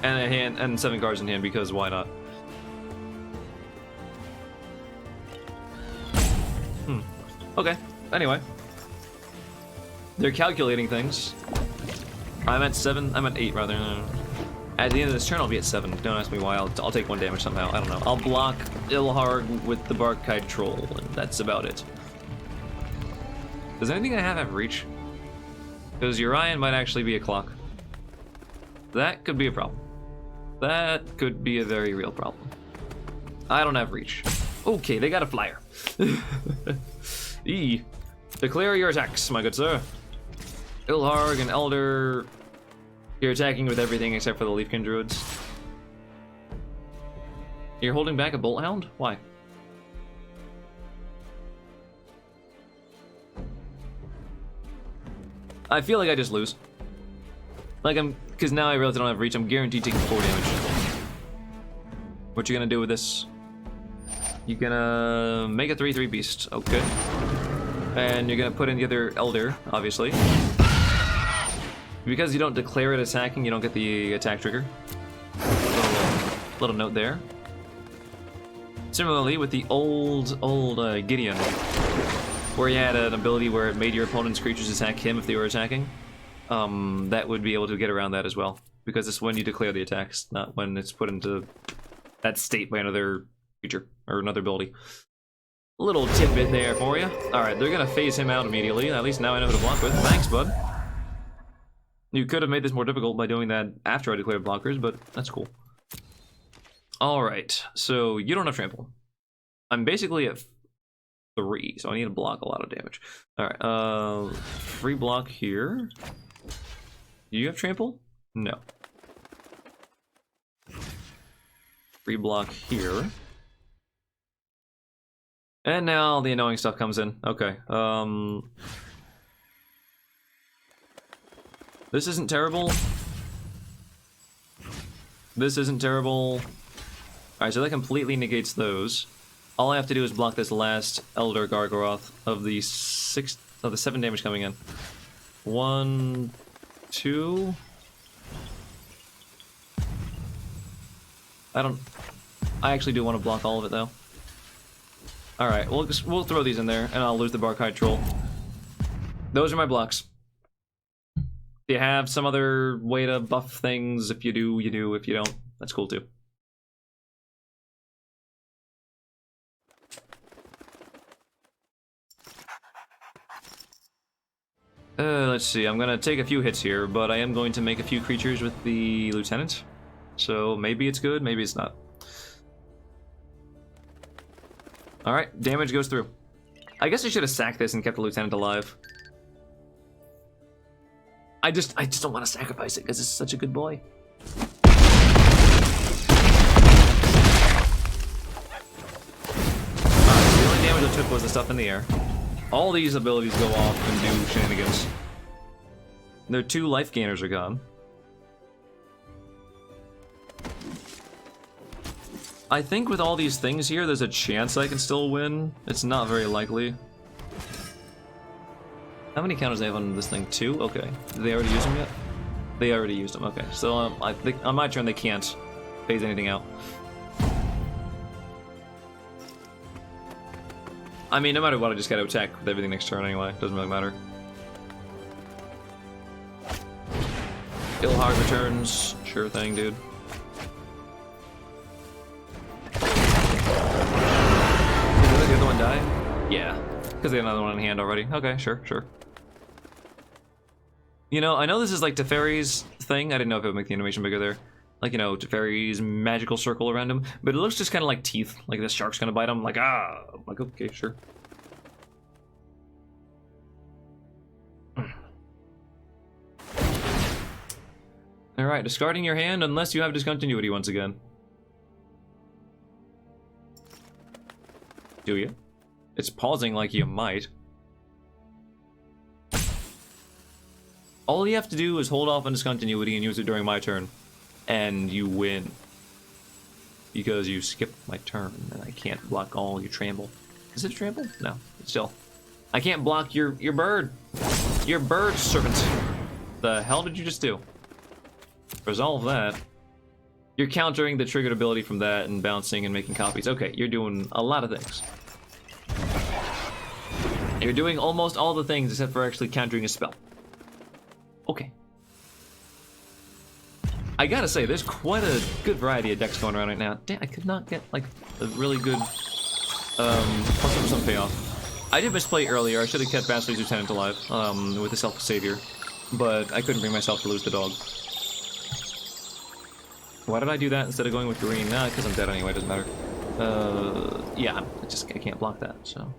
and a hand and 7 cards in hand because why not? Okay. Anyway. They're calculating things. I'm at 7. I'm at 8 rather. At the end of this turn I'll be at 7. Don't ask me why. I'll take 1 damage somehow. I don't know. I'll block Ilharg with the Barkite Troll, and that's about it. Does anything I have reach? Because Urian might actually be a clock. That could be a problem. That could be a very real problem. I don't have reach. Okay, they got a flyer. E. Declare your attacks, my good sir. Ilharg and Elder. You're attacking with everything except for the Leafkin Druids. You're holding back a Bolt Hound? Why? I feel like I just lose. Like because now I realize I don't have reach, I'm guaranteed taking 4 damage. What you gonna do with this? You're gonna make a 3/3 beast, okay. And you're gonna put in the other Elder, obviously. Because you don't declare it attacking, you don't get the attack trigger. Little note there. Similarly, with the old Gideon, where you had an ability where it made your opponent's creatures attack him if they were attacking, that would be able to get around that as well. Because it's when you declare the attacks, not when it's put into that state by another creature or another ability. A little tidbit there for you. Alright, they're gonna phase him out immediately. At least now I know who to block with. Thanks, bud. You could have made this more difficult by doing that after I declared blockers, but that's cool. Alright, so you don't have trample. I'm basically at 3, so I need to block a lot of damage. Alright, free block here. Do you have trample? No. Free block here. And now the annoying stuff comes in. Okay, this isn't terrible. This isn't terrible. Alright, so that completely negates those. All I have to do is block this last Elder Gargoroth of the 7 damage coming in. 1, 2. I actually do want to block all of it though. Alright, we'll throw these in there and I'll lose the Barkite Troll. Those are my blocks. Do you have some other way to buff things? If you do, you do. If you don't, that's cool too. Let's see, I'm gonna take a few hits here, but I am going to make a few creatures with the Lieutenant. So maybe it's good, maybe it's not. Alright, damage goes through. I guess I should have sacked this and kept the Lieutenant alive. I just don't want to sacrifice it because it's such a good boy. The only damage I took was the stuff in the air. All these abilities go off and do shenanigans. Their 2 life gainers are gone. I think with all these things here, there's a chance I can still win. It's not very likely. How many counters do they have on this thing? 2? Okay. Did they already use them yet? They already used them. Okay. So I think on my turn they can't phase anything out. I mean, no matter what, I just gotta attack with everything next turn anyway. Doesn't really matter. Ilharg returns. Sure thing, dude. Did the other one die? Yeah. Because they have another one in hand already. Okay, sure, sure. You know, I know this is like Teferi's thing. I didn't know if it would make the animation bigger there. Like, you know, Teferi's magical circle around him. But it looks just kind of like teeth. Like this shark's gonna bite him. Like, ah. I'm like, okay, sure. Alright, discarding your hand unless you have discontinuity once again. Do you? It's pausing like you might. All you have to do is hold off on discontinuity and use it during my turn. And you win. Because you skipped my turn and I can't block all your trample. Is it trample? No, still. I can't block your bird. Your bird, servant. The hell did you just do? Resolve that. You're countering the triggered ability from that and bouncing and making copies. Okay, you're doing a lot of things. You're doing almost all the things except for actually countering a spell. Okay. I gotta say, there's quite a good variety of decks going around right now. Damn, I could not get, like, a really good, plus some payoff. I did misplay earlier. I should have kept Bastard's Lieutenant alive, with the Self-Savior. But I couldn't bring myself to lose the dog. Why did I do that instead of going with green? Nah, because I'm dead anyway, doesn't matter. Yeah, I can't block that, so.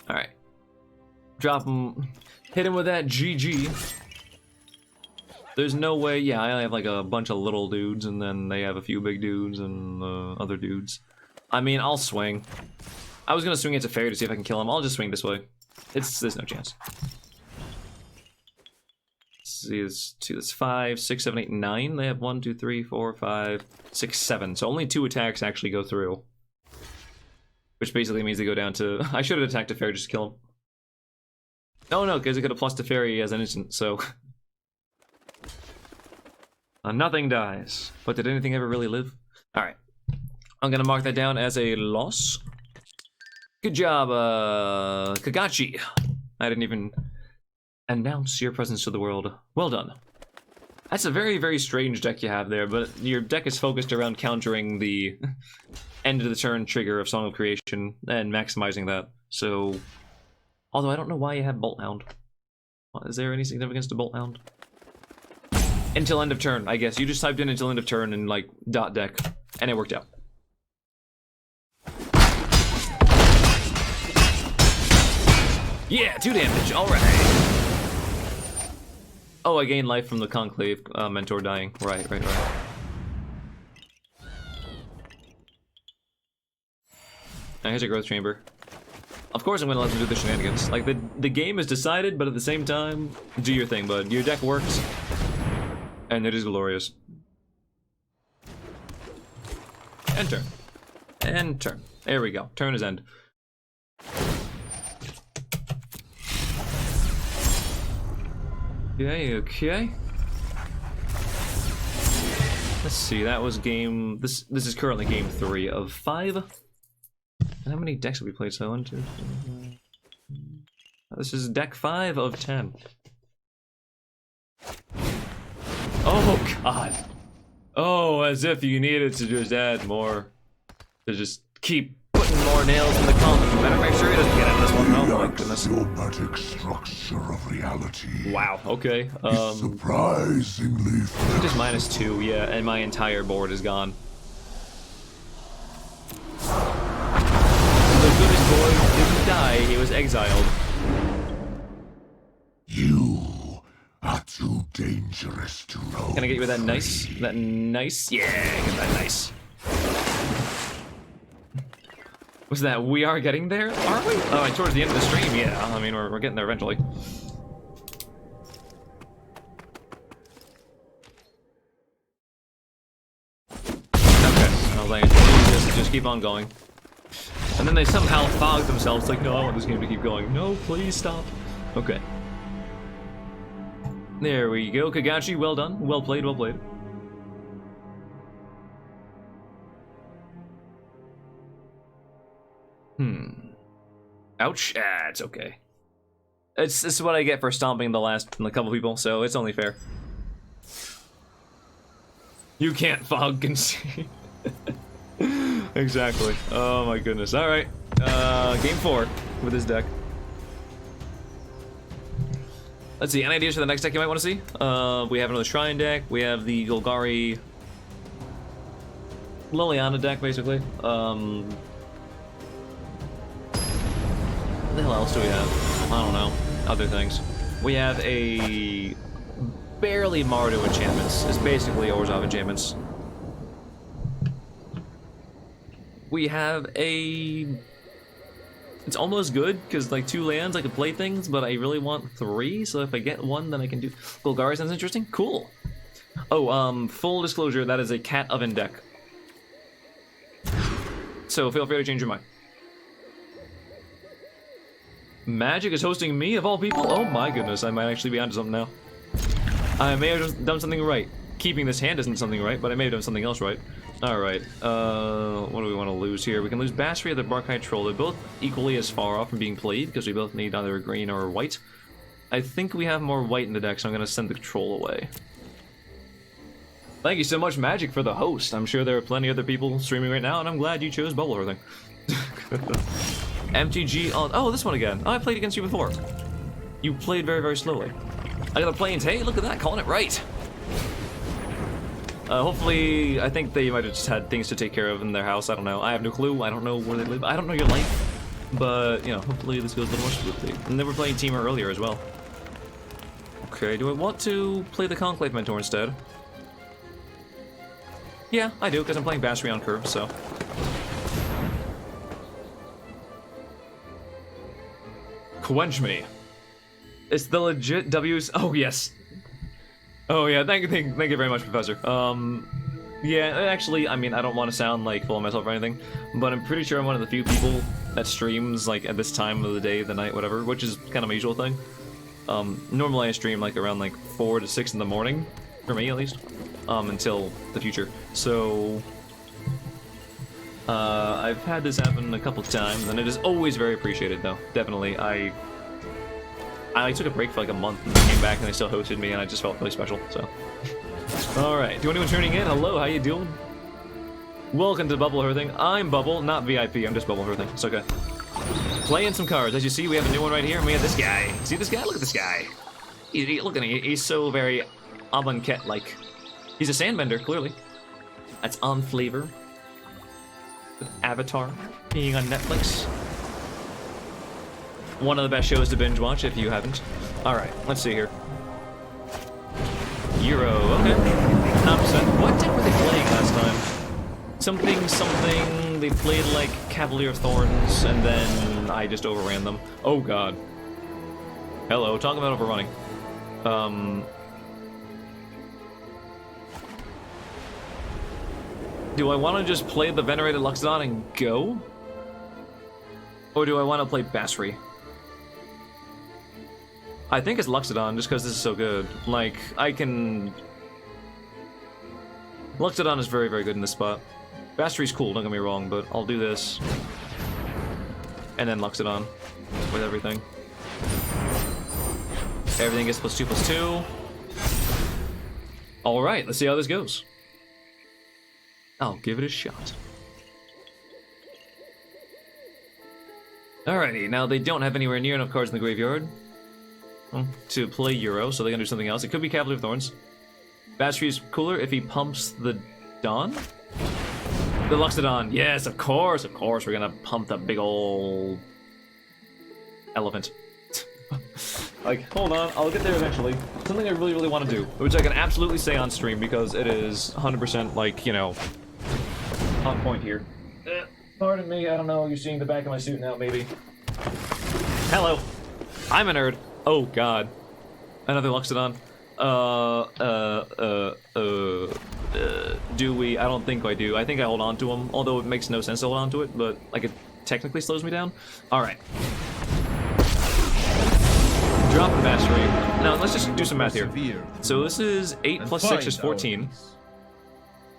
Alright. Drop him. Hit him with that GG. There's no way, yeah, I have like a bunch of little dudes, and then they have a few big dudes and other dudes. I mean, I'll swing. I was gonna swing into Fairy to see if I can kill him. I'll just swing this way. There's no chance. Let's see, it's 5, 6, 7, 8, 9. They have 1, 2, 3, 4, 5, 6, 7. So only 2 attacks actually go through. Which basically means they go down to... I should have attacked a Fairy just to kill him. No, because it could have plus to Fairy as an instant, so... nothing dies. But did anything ever really live? Alright. I'm gonna mark that down as a loss. Good job, Kagachi. I didn't even announce your presence to the world. Well done. That's a very, very strange deck you have there, but your deck is focused around countering the end of the turn trigger of Song of Creation and maximizing that. So, although I don't know why you have Bolt Hound. Is there any significance to Bolt Hound? Until end of turn, I guess. You just typed in until end of turn and like dot deck, and it worked out. Yeah, 2 damage. All right. Oh, I gained life from the Conclave mentor dying. Right. Now here's a growth chamber. Of course I'm gonna let them do the shenanigans. Like, the game is decided, but at the same time, do your thing, bud. Your deck works, and it is glorious. End turn. End turn. There we go. Turn is end. Okay. Let's see, that was game... This is currently game 3 of 5. And how many decks have we played? So 1, 2, 3, 4. This is deck 5 of 10. Oh, God. Oh, as if you needed to just add more. To just keep putting more nails in the coffin. You better make sure he doesn't get out of this one. Oh, my goodness. Axiomatic structure of reality. Wow, okay. Is surprisingly Just -2, yeah, and my entire board is gone. The goodest boy didn't die, he was exiled. You are too dangerous to roll. Can I get you with that nice? Yeah, get that nice. Was that we are getting there? Are we? Oh, towards the end of the stream, yeah. I mean, we're getting there eventually. Okay, I was like, just keep on going. And then they somehow fog themselves, like, no, I want this game to keep going. No, please stop. Okay. There we go, Kagachi, well done. Well played, well played. Ouch. Ah, it's okay. This is what I get for stomping the last couple people, so it's only fair. You can't fog concede. Exactly. Oh my goodness. Alright. Game 4 with this deck. Let's see, any ideas for the next deck you might want to see? We have another Shrine deck, we have the Golgari Liliana deck, basically. What the hell else do we have? I don't know. Other things. We have a barely Mardu enchantments. It's basically Orzhov enchantments. We have a... It's almost good, because like 2 lands I could play things, but I really want 3, so if I get 1 then I can do... Golgari sounds interesting? Cool! Oh, full disclosure, that is a Cat Oven deck. So feel free to change your mind. Magic is hosting me, of all people? Oh my goodness, I might actually be onto something now. I may have just done something right. Keeping this hand isn't something right, but I may have done something else right. Alright, what do we want to lose here? We can lose Basri or the Barkite Troll. They're both equally as far off from being played, because we both need either green or white. I think we have more white in the deck, so I'm going to send the Troll away. Thank you so much, Magic, for the host. I'm sure there are plenty of other people streaming right now, and I'm glad you chose Bubble Hearthing. MTG on... Oh, this one again. Oh, I played against you before. You played very, very slowly. I got the planes. Hey, look at that, calling it right. Hopefully, I think they might have just had things to take care of in their house. I don't know. I have no clue. I don't know where they live. I don't know your life. But, you know, hopefully this goes a little more smoothly. And they were playing Teamer earlier as well. Okay, do I want to play the Conclave Mentor instead? Yeah, I do, because I'm playing Basri on curve, so... Quench me. It's the legit W's... Oh, yes. Oh, yeah, thank you very much, Professor. Yeah, actually, I mean, I don't want to sound, like, full of myself or anything, but I'm pretty sure I'm one of the few people that streams, like, at this time of the day, the night, whatever, which is kind of my usual thing. Normally I stream, like, around, like, 4 to 6 in the morning, for me, at least, until the future. So... I've had this happen a couple times, and it is always very appreciated, though. Definitely. I took a break for like a month and came back and they still hosted me and I just felt really special, so. Alright, to anyone tuning in, hello, how you doing? Welcome to Bubble Hearthing. I'm Bubble, not VIP, I'm just Bubble Hearthing, it's okay. Playing some cards. As you see, we have a new one right here, and we have this guy. See this guy? Look at this guy. Look at him, he's so very Amonkhet-like. He's a sandbender, clearly. That's on flavor. With Avatar being on Netflix. One of the best shows to binge watch if you haven't. Alright, let's see here. Euro, okay. What deck were they playing last time? Something, they played like Cavalier Thorns, and then I just overran them. Oh god. Hello, talk about overrunning. Do I want to just play the Venerated Luxodon and go? Or do I want to play Basri? I think it's Luxodon, just because this is so good. Like, I can... Luxodon is very, very good in this spot. Basri's cool, don't get me wrong, but I'll do this. And then Luxodon with everything. Everything gets +2/+2. Alright, let's see how this goes. I'll give it a shot. Alrighty, now they don't have anywhere near enough cards in the graveyard to play Euro, so they can do something else. It could be Cavalier of Thorns. Basri's cooler if he pumps the Dawn? The Luxodon, yes, of course, we're gonna pump the big ol' elephant. Like, hold on, I'll get there eventually. Something I really, really want to do, which I can absolutely say on stream because it is 100% like, you know, on point here. Pardon me, I don't know, you're seeing the back of my suit now, maybe. Hello, I'm a nerd. Oh god. Another Luxodon. Do we? I don't think I do. I think I hold on to him, although it makes no sense to hold on to it, but like it technically slows me down. Alright. Dropping Basri. Now let's just do some math here. So this is 8 plus 6 is 14.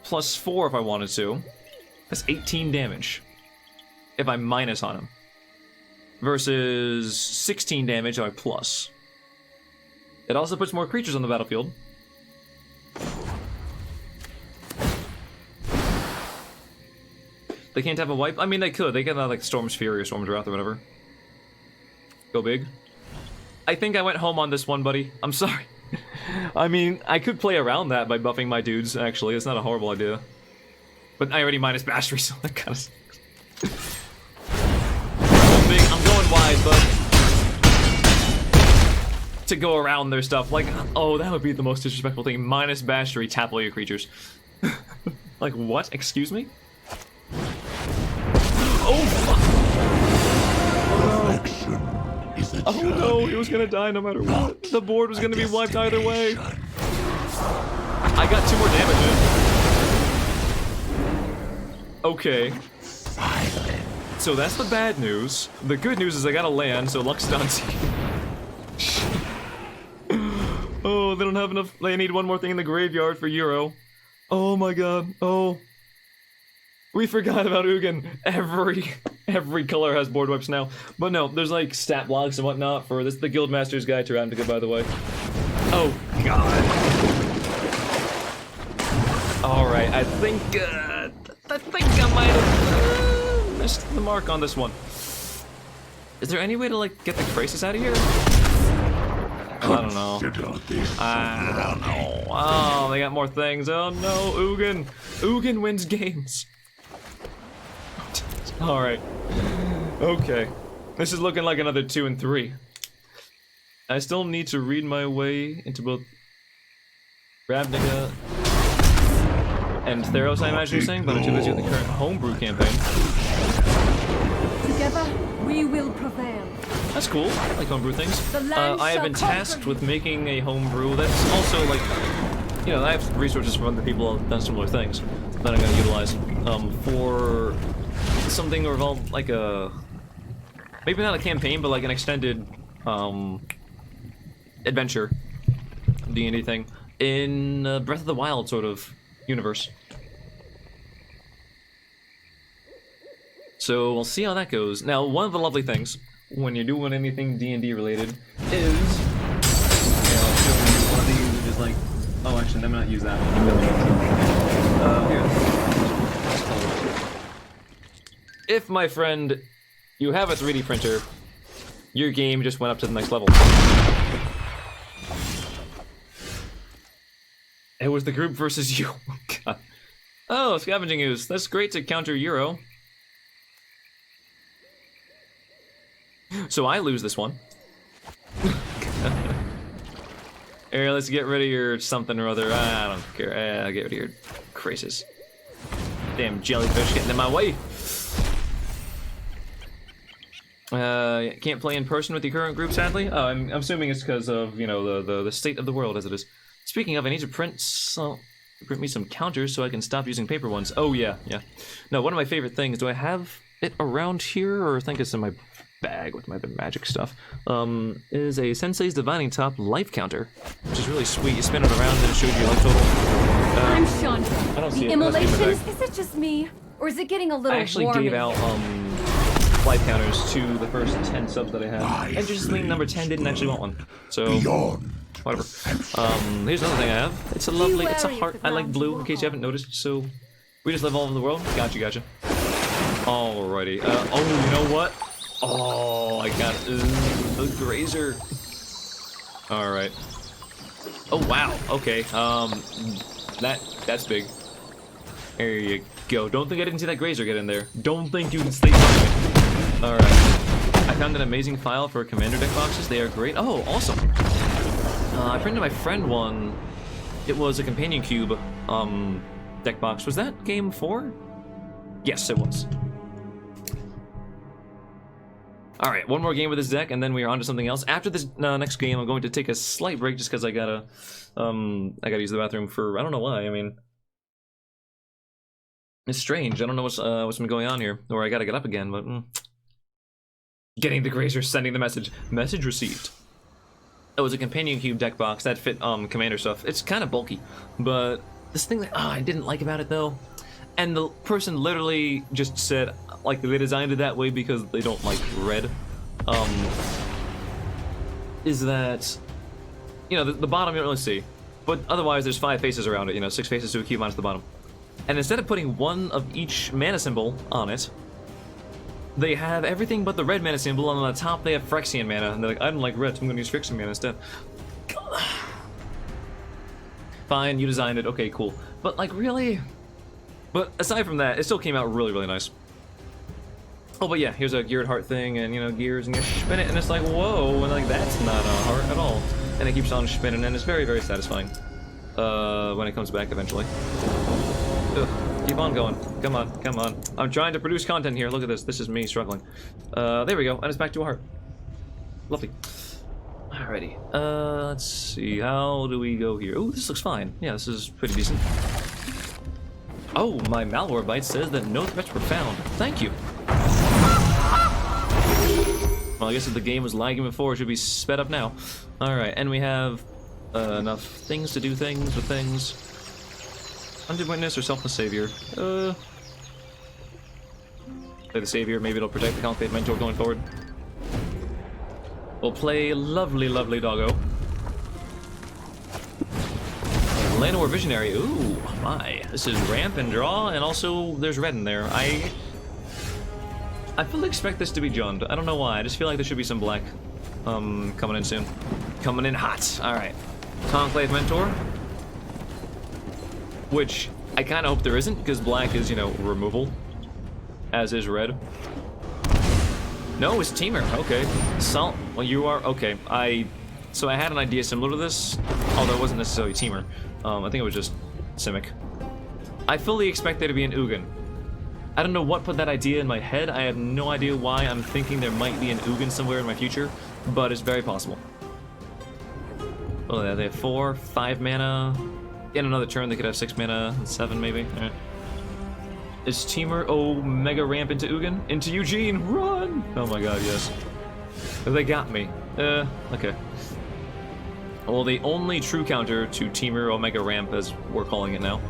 Plus 4 if I wanted to. That's 18 damage. If I minus on him. Versus 16 damage if I plus. It also puts more creatures on the battlefield. They can't have a wipe? I mean, they could. They can have, like, Storm's Fury or Storm's Wrath or whatever. Go big. I think I went home on this one, buddy. I'm sorry. I mean, I could play around that by buffing my dudes, actually. It's not a horrible idea. But I already minus Basri, so that kind of... I'm going wide, but... to go around their stuff. Like, oh, that would be the most disrespectful thing. Minus Bashery, tap all your creatures. Like, what? Excuse me? Oh, fuck! Perfection is a Oh no, he was gonna die no matter what. The board was gonna be wiped either way. I got 2 more damage in. Okay. So that's the bad news. The good news is I got a land, so Lux stuns. Oh, they don't have enough. They need one more thing in the graveyard for Euro. Oh my god. Oh. We forgot about Ugin. Every color has board wipes now. But no, there's like stat blocks and whatnot for this. The Guildmaster's Guide to Ravnica, by the way. Oh god. Alright, I think I might have missed the mark on this one. Is there any way to like get the crisis out of here? I don't know. I don't know. Oh, they got more things. Oh no, Ugin. Ugin wins games. Alright. Okay. This is looking like another 2 and 3. I still need to read my way into both Ravnica and Theros, I imagine you're saying, but I'm too busy with the current homebrew campaign. Together, we will prevail. That's cool. I like homebrew things. I have been tasked with making a homebrew that's also like, you know, I have resources from other people who have done similar things that I'm going to utilize for something involved like a, maybe not a campaign, but like an extended adventure D&D thing in Breath of the Wild sort of universe. So we'll see how that goes. Now, one of the lovely things when you're doing anything D&D related is, one of these is like, oh, actually, let me not use that one. Here. If, my friend, you have a 3D printer, your game just went up to the next level. It was the group versus you. God. Oh, scavenging ooze. That's great to counter Euro. So I lose this one. Here, let's get rid of your something or other. I don't care. Get rid of your crisis. Damn jellyfish getting in my way. Can't play in person with your current group, sadly. Oh, I'm assuming it's because of, you know, the state of the world as it is. Speaking of, I need to print me some counters so I can stop using paper ones. Oh yeah. No, one of my favorite things. Do I have it around here, or I think it's in my bag with my magic stuff? Is a Sensei's Divining Top life counter, which is really sweet. You spin it around and it shows you your life total. I'm Chandra. I don't see The it. immolations, is it just me? Or is it getting a little I actually warm gave in out here? life counters to the first 10 subs that I had. And just link number 10 didn't actually want one. So Beyond whatever. Here's another thing I have. It's a lovely, it's a heart. I like blue, in case you haven't noticed. So we just live all over the world. Gotcha. Alrighty. Oh, you know what? Oh, I got the grazer. Alright. Oh wow. Okay. That's big. There you go. Don't think I didn't see that grazer get in there. Don't think you can stay behind me. Alright. I found an amazing file for commander deck boxes. They are great. Oh, awesome. I printed my friend one. It was a companion cube deck box. Was that game 4? Yes, it was. Alright, one more game with this deck, and then we are on to something else. After this next game, I'm going to take a slight break just because I gotta use the bathroom for, I don't know why. I mean, it's strange. I don't know what's been going on here, or I gotta get up again, but getting the grazer, sending the message. Message received. It was a companion cube deck box that fit commander stuff. It's kind of bulky, but this thing that I didn't like about it though, and the person literally just said like they designed it that way because they don't like red, is that, you know, the bottom you don't really see, but otherwise there's 5 faces around it, you know, 6 faces to a cube minus the bottom. And instead of putting one of each mana symbol on it, they have everything but the red mana symbol, and on the top they have Phyrexian mana, and they're like, I don't like red, so I'm gonna use Phyrexian mana instead. Fine, you designed it, okay, cool. But like, really? But aside from that, it still came out really, really nice. Oh, but yeah, here's a geared heart thing, and you know, gears, and you spin it, and it's like, whoa, and like, that's not a heart at all. and it keeps on spinning, and it's very, very satisfying when it comes back eventually. Ugh, keep on going. Come on, come on. I'm trying to produce content here. Look at this. This is me struggling. There we go, and it's back to a heart. Lovely. Alrighty. Let's see. How do we go here? Ooh, this looks fine. Yeah, this is pretty decent. Oh, my malware byte says that no threats were found. Thank you. Well, I guess if the game was lagging before, it should be sped up now. Alright, and we have enough things to do things with things. Undead Witness or Selfless Savior? Play the Savior, maybe it'll protect the Conclave Mentor going forward. We'll play Lovely, Lovely Doggo. Llanowar Visionary, ooh, my. This is ramp and draw, and also there's red in there. I fully expect this to be Jund. I don't know why, I just feel like there should be some black coming in soon. Coming in hot, alright. Conclave Mentor. Which, I kinda hope there isn't, because black is, you know, removal. As is red. No, it's Teamer, okay. Well, you are, okay. So I had an idea similar to this, although it wasn't necessarily Teamer. I think it was just Simic. I fully expect there to be an Ugin. I don't know what put that idea in my head. I have no idea why I'm thinking there might be an Ugin somewhere in my future, but it's very possible. Oh, they have 4, 5 mana. In another turn, they could have 6 mana, and 7 maybe. Alright. Is Teamer, oh, mega ramp into Ugin? Into Eugene, run! Oh my god, yes. They got me. Okay. Well, the only true counter to Teamer Omega Ramp, as we're calling it now,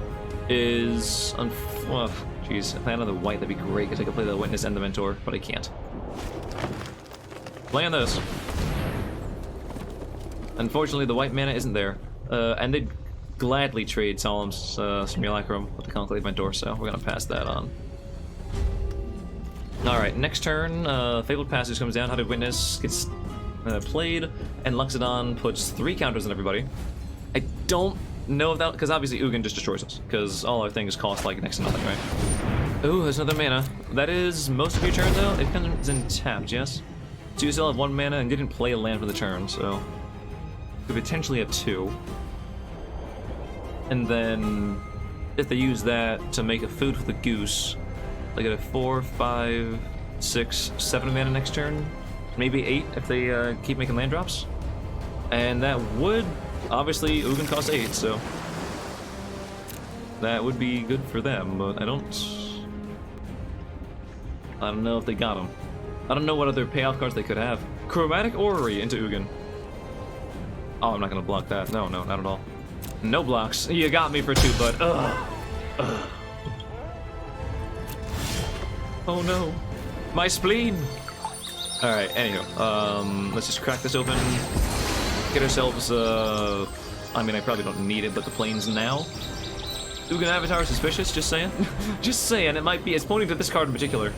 is... well, jeez, if I had another white, that'd be great, because I could play the Witness and the Mentor, but I can't. Play on this. Unfortunately, the white mana isn't there, and they'd gladly trade Solemn's Simulacrum with the Conclave Mentor, so we're gonna pass that on. Alright, next turn, Fabled Passage comes down, Haunted Witness gets played, and Luxodon puts 3 counters on everybody. I don't know if that, because obviously Ugin just destroys us, because all our things cost like next to nothing, right? Ooh, there's another mana. That is most of your turn though? It comes in tapped, yes? So you still have 1 mana and didn't play a land for the turn, so... could potentially have 2. And then, if they use that to make a food for the goose, they get a 4, 5, 6, 7 mana next turn. Maybe 8 if they keep making land drops. And that would, obviously, Ugin costs 8, so... that would be good for them, but I don't know if they got them. I don't know what other payoff cards they could have. Chromatic Orrery into Ugin. Oh, I'm not gonna block that. No, no, not at all. No blocks. You got me for 2, but ugh. Oh no. My spleen! Alright, anywho. Let's just crack this open. Get ourselves, I mean, I probably don't need it, but the planes now. Ugin Avatar suspicious, just saying. Just saying, it's pointing to this card in particular.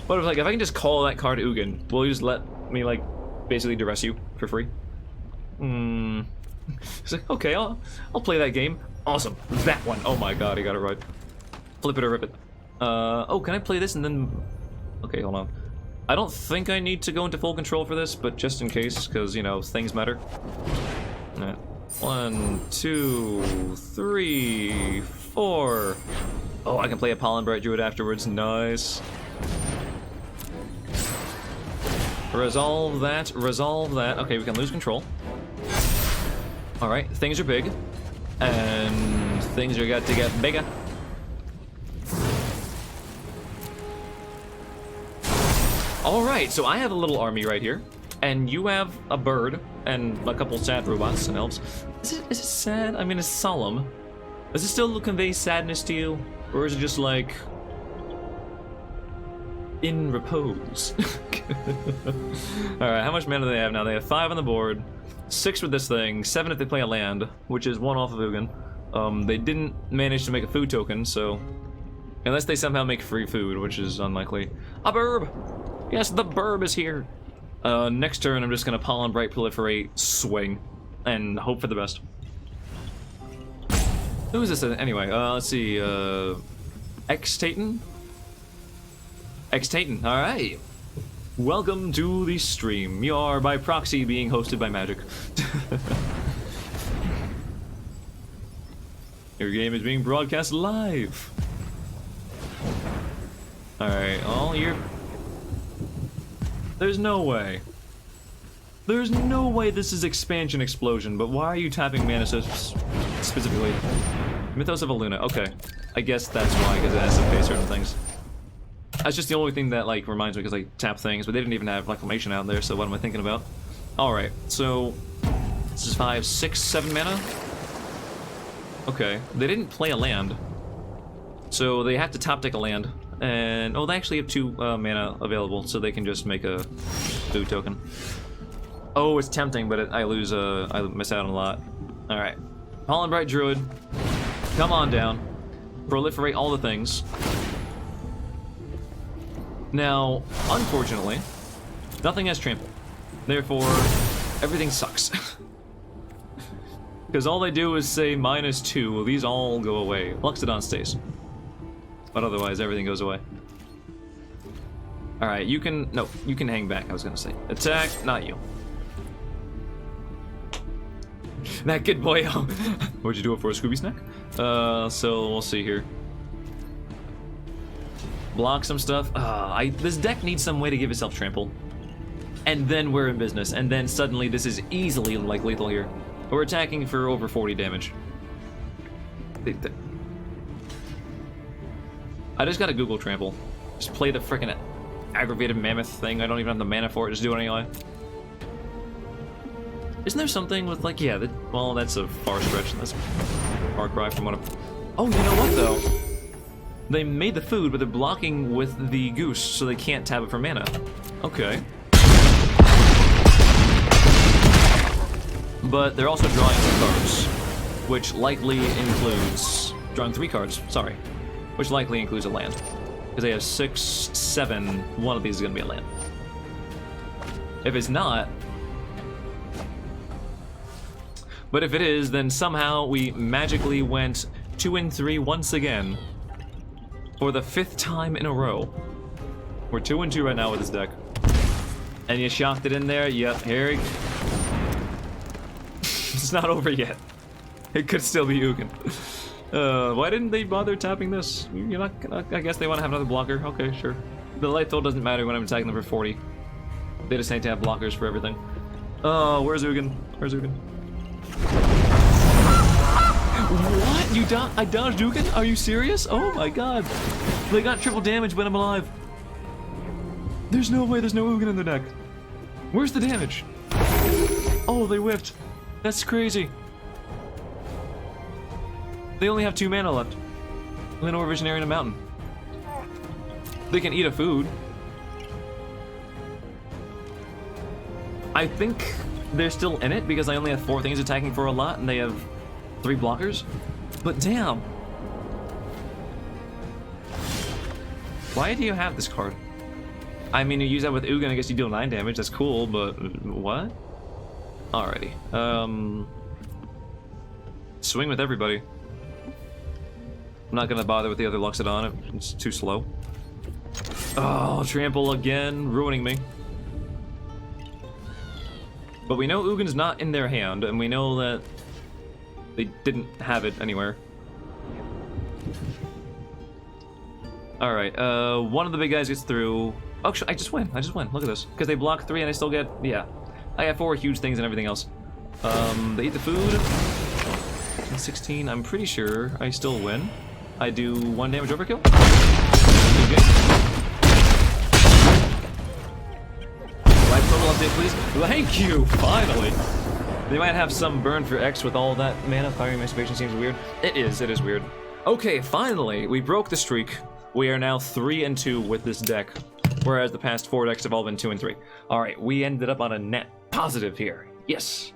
But if, like, if I can just call that card Ugin, will you just let me, like, basically duress you for free? It's like, okay, I'll play that game. Awesome. That one. Oh my god, I got it right. Flip it or rip it. Oh, can I play this and then... okay, hold on. I don't think I need to go into full control for this, but just in case, because, you know, things matter. Alright. 1, 2, 3, 4. Oh, I can play a Pollen Bright Druid afterwards. Nice. Resolve that, resolve that. Okay, we can lose control. Alright, things are big. And things are got to get bigger. Alright, so I have a little army right here. And you have a bird and a couple sad robots and elves. Is it sad? I mean, it's solemn. Does it still convey sadness to you? Or is it just like... in repose? Alright, how much mana do they have now? They have 5 on the board. 6 with this thing, 7 if they play a land, which is 1 off of Ugin. They didn't manage to make a food token, so... unless they somehow make free food, which is unlikely. A burb! Yes, the burb is here! Next turn, I'm just gonna Pollen Bright Proliferate, swing, and hope for the best. Who is this anyway? Let's see, X-Taten? X-Taten, alright! Welcome to the stream. You are by proxy being hosted by Magic. Your game is being broadcast live. Alright, well, you're... There's no way. There's no way this is expansion explosion, but why are you tapping mana so specifically? Mythos of Aluna, okay. I guess that's why, because it has to pay certain things. That's just the only thing that, like, reminds me, because I tap things, but they didn't even have Reclamation out there, so what am I thinking about? Alright, so... This is 5, 6, 7 mana? Okay, they didn't play a land. So they have to top deck a land. And, oh, they actually have 2 mana available, so they can just make a food token. Oh, it's tempting, but I lose, I miss out on a lot. Alright. Pollen Bright Druid. Come on down. Proliferate all the things. Now, unfortunately, nothing has trample. Therefore, everything sucks. Because all they do is say -2, well, these all go away. Luxodon stays. But otherwise, everything goes away. Alright, you can... No, you can hang back, I was gonna say. Attack, not you. That good boy. What'd you do it for, a Scooby Snack? So we'll see here. Block some stuff. This deck needs some way to give itself trample. And then we're in business. And then suddenly this is easily, like, lethal here. We're attacking for over 40 damage. I just gotta Google trample. Just play the frickin' aggravated mammoth thing. I don't even have the mana for it. Just do it anyway. Isn't there something with, like, yeah, well, that's a far stretch. That's a far cry from what I'm... Oh, you know what, though? They made the food, but they're blocking with the goose, so they can't tap it for mana. Okay. But they're also drawing 2 cards, which likely includes... Drawing 3 cards, sorry. Which likely includes a land. Because they have 6, 7, one of these is going to be a land. If it's not... But if it is, then somehow we magically went 2 and 3 once again. For the 5th time in a row. We're 2 and 2 right now with this deck. And you shocked it in there? Yep, here It's not over yet. It could still be Ugin. Why didn't they bother tapping this? You're not gonna... I guess they want to have another blocker. Okay, sure. The light throw doesn't matter when I'm attacking them for 40. They just need to have blockers for everything. Where's Ugin? Where's Ugin? What? I dodged Ugin? Are you serious? Oh my god. They got triple damage, but I'm alive. There's no way there's no Ugin in the deck. Where's the damage? Oh, they whiffed. That's crazy. They only have 2 mana left. Lenore, Visionary, and a Mountain. They can eat a food. I think they're still in it because I only have 4 things attacking for a lot and they have 3 blockers. But damn. Why do you have this card? I mean, you use that with Ugin, I guess you deal 9 damage. That's cool, but what? Alrighty. Swing with everybody. I'm not gonna bother with the other Luxodon. It's too slow. Oh, trample again, ruining me. But we know Ugin's not in their hand, and we know that they didn't have it anywhere. Alright, one of the big guys gets through. Oh, I just win. Look at this. Because they block 3 and I still get, yeah. I have 4 huge things and everything else. They eat the food. 16, I'm pretty sure I still win. I do 1 damage overkill. Okay. Life total update, please. Thank you, finally. They might have some burn for X with all that mana. Fiery Emancipation seems weird. It is weird. Okay, finally, we broke the streak. We are now 3 and 2 with this deck, whereas the past 4 decks have all been 2 and 3. All right, we ended up on a net positive here. Yes.